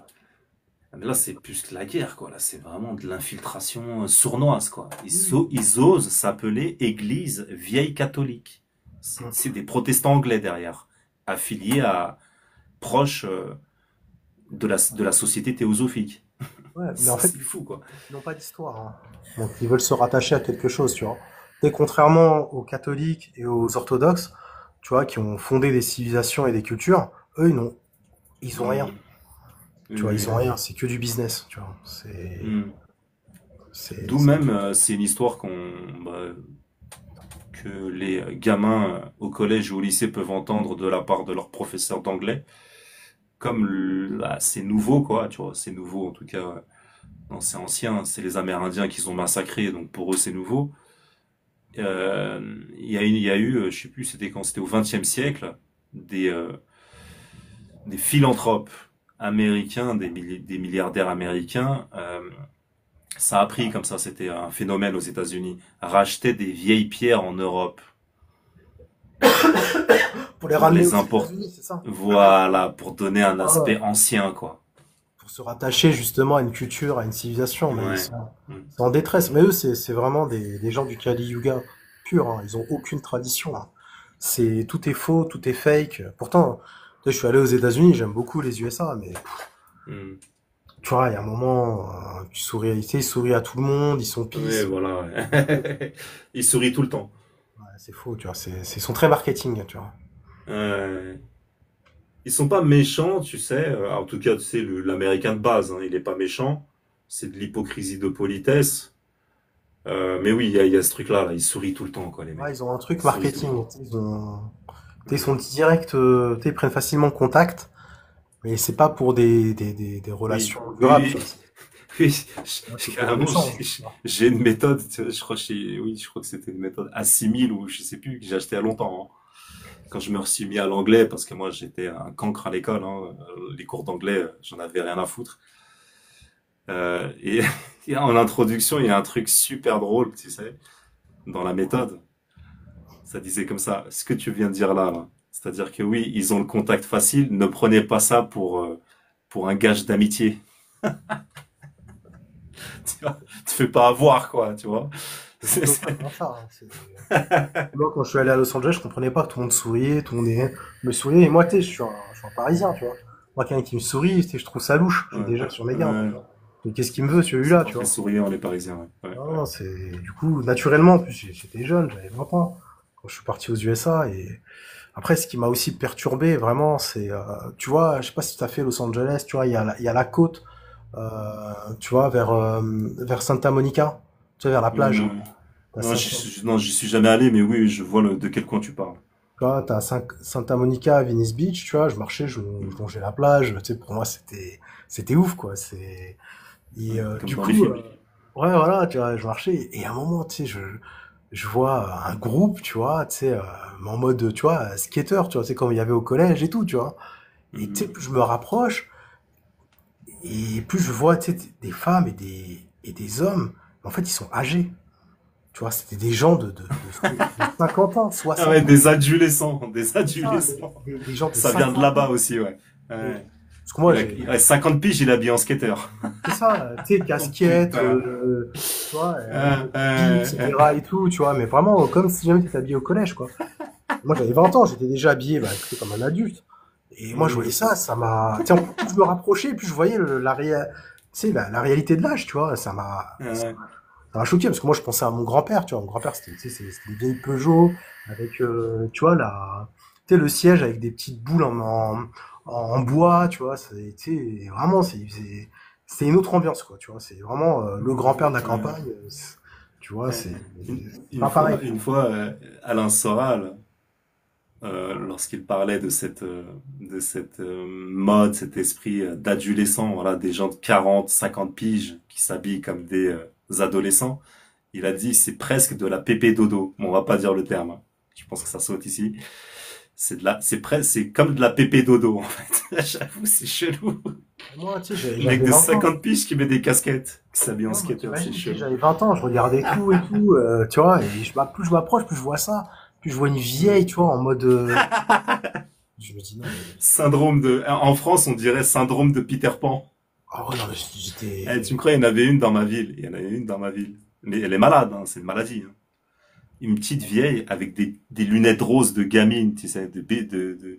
Mais là, c'est plus que la guerre, quoi. Là, c'est vraiment de l'infiltration sournoise, quoi. oui. Ils osent s'appeler Église vieille catholique. Mm. C'est des protestants anglais derrière, affiliés à proches de la société théosophique. Ouais, mais en Ça, fait, c'est fou, quoi. ils n'ont pas d'histoire, hein. Donc ils veulent se rattacher à quelque chose, tu vois. Et contrairement aux catholiques et aux orthodoxes, tu vois, qui ont fondé des civilisations et des cultures, eux, ils ont rien. Hmm. Oui, Tu vois, ils oui. ont rien. C'est que du business, tu vois. Hmm. D'où C'est même, c'est une histoire bah, que les gamins au collège ou au lycée peuvent entendre de la part de leurs professeurs d'anglais. Comme là, c'est nouveau, quoi, tu vois, c'est nouveau en tout cas. Non, c'est ancien, c'est les Amérindiens qui ont massacré, donc pour eux c'est nouveau. Il y a eu, je sais plus, c'était quand, c'était au XXe siècle, des, euh, des philanthropes américains, des milliardaires américains. Ça a pris comme ça, c'était un phénomène aux États-Unis. Racheter des vieilles pierres en Europe pour les pour ramener aux les importer. États-Unis, c'est ça? Voilà, pour donner un Ah ouais. aspect ancien, quoi. Pour se rattacher justement à une culture, à une civilisation, mais Ouais. Mm. ils sont en détresse. Mais eux, c'est vraiment des gens du Kali Yuga pur, hein. Ils ont aucune tradition, hein. Tout est faux, tout est fake. Pourtant, tu sais, je suis allé aux États-Unis, j'aime beaucoup les USA, mais Mm. tu vois, il y a un moment, tu souris, tu sais, ils sourient à tout le monde, ils sont Ouais, peace. voilà. Ouais. Il sourit tout le temps. Ouais, c'est faux, tu vois. Ils sont très marketing, tu vois. Ouais. Ils sont pas méchants, tu sais. En tout cas, tu sais, l'Américain de base, hein, il est pas méchant. C'est de l'hypocrisie de politesse. Mais oui, il y a ce truc-là, là. Ils sourient tout le temps, quoi, les Ouais, mecs. ils ont un truc Ils sourient tout le marketing. temps. Tu sais, ils sont directs, tu sais, ils prennent facilement contact, mais c'est pas pour des Oui, relations durables, tu oui, vois. oui. Ouais, c'est pour Carrément, l'échange, tu vois. j'ai une méthode. Tu sais, je crois, oui, je crois que c'était une méthode A6000 ou je sais plus que j'ai acheté il y a longtemps, hein. Quand je me suis mis à l'anglais, parce que moi j'étais un cancre à l'école, hein, les cours d'anglais, j'en avais rien à foutre. Et, et en introduction, il y a un truc super drôle, tu sais, dans la méthode. Ça disait comme ça, ce que tu viens de dire là, là. C'est-à-dire que oui, ils ont le contact facile, ne prenez pas ça pour un gage d'amitié. Tu vois, te fais pas avoir, quoi, tu vois. C'est totalement ça, hein. Moi, quand je suis allé à Los Angeles, je comprenais pas que tout le monde souriait, tout le monde me souriait. Et moi, tu sais, je suis un Parisien, tu vois. Moi, quelqu'un qui me sourit, tu sais, je trouve ça louche. Je suis Ouais, déjà sur mes gardes, tu ouais. vois. Mais qu'est-ce qu'il me veut, Ils sont celui-là, pas tu très vois. souriants, les Parisiens, ouais. Ouais, Non, ouais. non, du coup, naturellement, en plus, j'étais jeune, j'avais 20 ans quand je suis parti aux USA. Et après, ce qui m'a aussi perturbé, vraiment, tu vois, je sais pas si tu as fait Los Angeles, tu vois, il y a la côte, tu vois, vers Santa Monica, tu sais, vers la plage. Hmm. T'as Non, Santa, non, j'y suis jamais allé, mais oui, je vois de quel coin tu parles. Tu vois, Santa Monica, Venice Beach, tu vois, je marchais, je Hmm. longeais la plage, tu sais, pour moi, c'était ouf, quoi. Ouais, Et comme du dans les coup, films. ouais, voilà, tu vois, je marchais, et à un moment, tu sais, je vois un groupe, tu vois, tu sais, en mode, tu vois, skater, tu vois, c'est comme il y avait au collège et tout, tu vois. Et tu sais, Mhm. plus je me rapproche, et plus je vois, tu sais, des femmes et des hommes, en fait, ils sont âgés. Tu vois, c'était des gens de 50 ans, Ah 60 ouais, ans. des adolescents, des C'est ça, adolescents. des gens de Ça vient de 50 là-bas ans. aussi, ouais. Et- Ouais. Parce que moi, j'ai, Il a 50 piges, il est habillé en skater. c'est ça, tu sais, Oh casquette, putain. tu vois, jeans, etc. Ouais. et tout, tu vois, mais vraiment comme si jamais t'étais habillé au collège, quoi. Moi, j'avais 20 ans, j'étais déjà habillé, bah, tu sais, comme un adulte. Et moi, je voyais Mhm. ça, ça m'a, tu sais, plus je me rapprochais, plus je voyais tu sais, la réalité de l'âge, tu vois, Ouais. ça m'a choqué, parce que moi, je pensais à mon grand-père, tu vois, mon grand-père, c'était, tu sais, c'était une vieille Peugeot, avec, tu vois, tu sais, le siège avec des petites boules en bois, tu vois, tu sais, vraiment, c'est une autre ambiance, quoi, tu vois, c'est vraiment le grand-père de la Ouais. campagne, tu vois, c'est pas pareil. Une fois, Alain Soral, lorsqu'il parlait de cette cet esprit d'adolescent, voilà, des gens de 40, 50 piges qui s'habillent comme adolescents. Il a dit, c'est presque de la pépé dodo. Bon, on va pas dire le terme, hein. Je pense que ça saute ici. C'est comme de la pépé dodo, en fait. J'avoue, c'est chelou. Moi, tu sais, Le j'avais mec de 20 ans. 50 piges qui met des casquettes, qui s'habille en Ouais, moi, skater, c'est t'imagines, tu sais, chelou. j'avais 20 ans, je regardais tout et tout, tu vois, et plus je m'approche, plus je vois ça, plus je vois une vieille, tu vois, en mode, je me dis non, mais, En France, on dirait syndrome de Peter Pan. ah ouais, non, mais Eh, tu j'étais, me crois, il y en avait une dans ma ville. Il y en avait une dans ma ville. Mais elle est malade, hein, c'est une maladie, hein. Une petite vieille avec des lunettes roses de gamine, tu sais,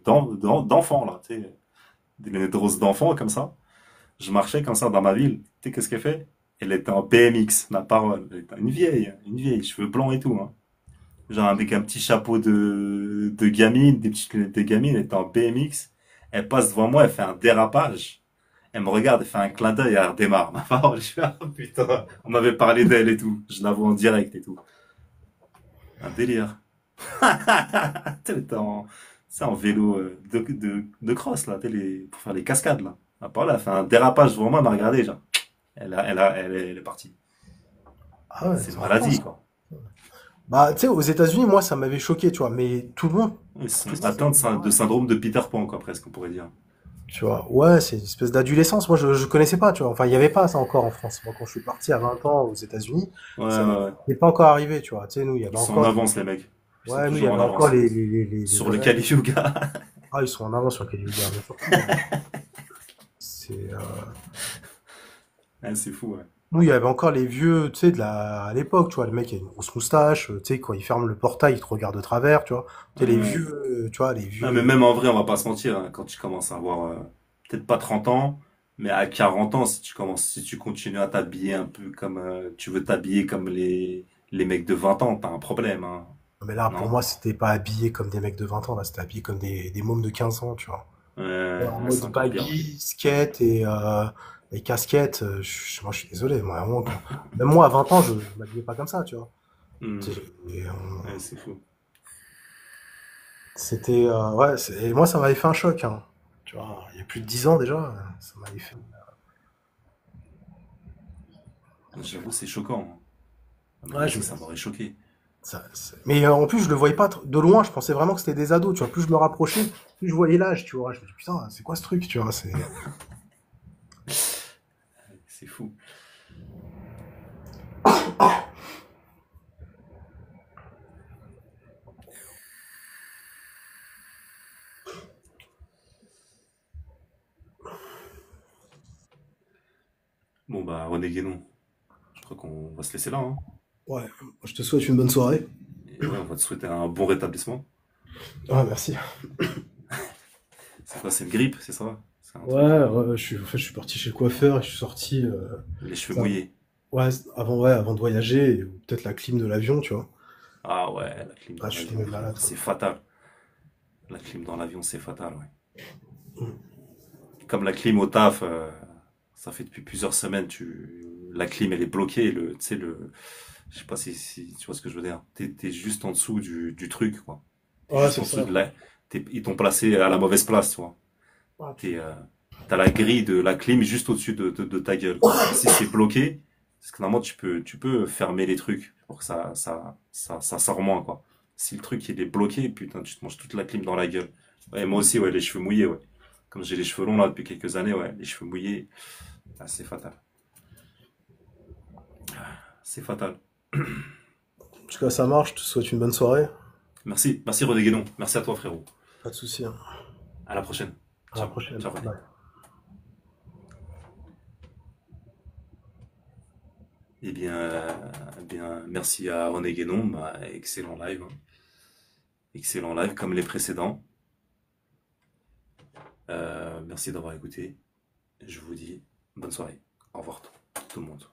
d'enfant, là, tu sais. Des lunettes roses d'enfant, comme ça. Je marchais comme ça dans ma ville. Tu sais, qu'est-ce qu'elle fait? Elle était en BMX, ma parole. Elle était une vieille, cheveux blancs et tout, hein. Genre avec un petit chapeau de gamine, des petites lunettes de gamine, elle était en BMX. Elle passe devant moi, elle fait un dérapage. Elle me regarde, elle fait un clin d'œil, elle redémarre. Ma parole, je fais, ah putain, on m'avait parlé d'elle et tout. Je la vois en direct et tout. Un délire. T'es en vélo de cross, là, pour faire les cascades, là. Ma parole, elle a fait un dérapage devant moi, elle m'a regardé, genre. Elle est partie. ah ouais, C'est c'est une en France, maladie, quoi. quoi. Bah, tu sais, aux États-Unis, moi, ça m'avait choqué, tu vois, mais tout le monde, Ils sont tous atteints ces, de syndrome de Peter Pan, quoi, presque, on pourrait dire. tu vois, ouais, c'est une espèce d'adolescence. Moi, je connaissais pas, tu vois. Enfin, il y avait pas ça encore en France. Moi, quand je suis parti à 20 ans aux États-Unis, Ouais, ça ouais, ouais. n'est pas encore arrivé, tu vois. Tu sais, nous, il y avait Ils sont en encore avance, les mecs. Ils sont ouais, nous, il y toujours en avait encore avance. les Sur le vrais. Kali Yuga. Ah, ils sont en avance sur le Californie, bien sûr. C'est, Ouais, c'est fou, ouais. nous, il y avait encore les vieux, tu sais, à l'époque, tu vois, le mec, il a une grosse moustache, tu sais, quand il ferme le portail, il te regarde de travers, tu vois. Tu sais, les Ouais. vieux, tu vois, les Ah, mais vieux. même en vrai, on va pas se mentir, hein, quand tu commences à avoir, peut-être pas 30 ans, mais à 40 ans, si tu continues à t'habiller un peu comme, tu veux t'habiller comme les mecs de 20 ans, t'as un problème, hein. Mais là, pour Non? moi, c'était pas habillé comme des mecs de 20 ans, là, c'était habillé comme des mômes de 15 ans, tu vois. En Ouais, c'est mode encore pire, ouais. baggy, skate et casquette, moi, je suis désolé, moi, vraiment, même moi, à 20 ans, je m'habillais pas comme ça, tu vois. Hmm. Et, Ouais, c'est fou. c'était, ouais, et moi, ça m'avait fait un choc, hein. Tu vois, il y a plus de 10 ans déjà, ça m'avait fait. J'avoue, c'est choquant, hein. Moi Ouais, aussi, ça m'aurait choqué. mais en plus, je le voyais pas de loin, je pensais vraiment que c'était des ados, tu vois. Plus je me rapprochais, plus je voyais l'âge, tu vois. Je me dis, putain, c'est quoi ce truc, tu vois, c'est. C'est fou. Bon, bah, René Guénon, je crois qu'on va se laisser là, hein. Ouais, je te souhaite une bonne soirée. Et ouais, on va te souhaiter un bon rétablissement. Ah, merci. C'est quoi, c'est une grippe, c'est ça? C'est un Ouais, truc. en fait, je suis parti chez le coiffeur et je suis sorti, Les cheveux ça, mouillés. ouais, avant de voyager, ou peut-être la clim de l'avion, tu vois. Ah ouais, la clim Ah, dans je suis l'avion, tombé malade, c'est quoi. fatal. La clim dans l'avion, c'est fatal, ouais. Mm. Comme la clim au taf, ça fait depuis plusieurs semaines, la clim, elle est bloquée, tu sais, je sais pas si tu vois ce que je veux dire. T'es juste en dessous du truc, quoi. T'es Ouais, juste c'est en dessous ça. ils t'ont placé à la mauvaise place, tu vois. Ouais, T'es, t'as la grille de la clim juste au-dessus de ta gueule, quoi. Et si c'est bloqué, parce que normalement, tu peux fermer les trucs pour que ça sort moins, quoi. Si le truc, il est bloqué, putain, tu te manges toute la clim dans la gueule. Ouais, moi aussi, ouais, les cheveux mouillés, ouais. Comme j'ai les cheveux longs, là, depuis quelques années, ouais, les cheveux mouillés, ah, c'est fatal. C'est fatal. En tout cas, ça marche, je te souhaite une bonne soirée. Merci René Guénon. Merci à toi, frérot. Pas de soucis, hein. À la prochaine. À la Ciao. prochaine. Ciao, René. Bye. Eh bien, merci à René Guénon. Bah, excellent live, hein. Excellent live, comme les précédents. Merci d'avoir écouté. Je vous dis bonne soirée. Au revoir tout le monde.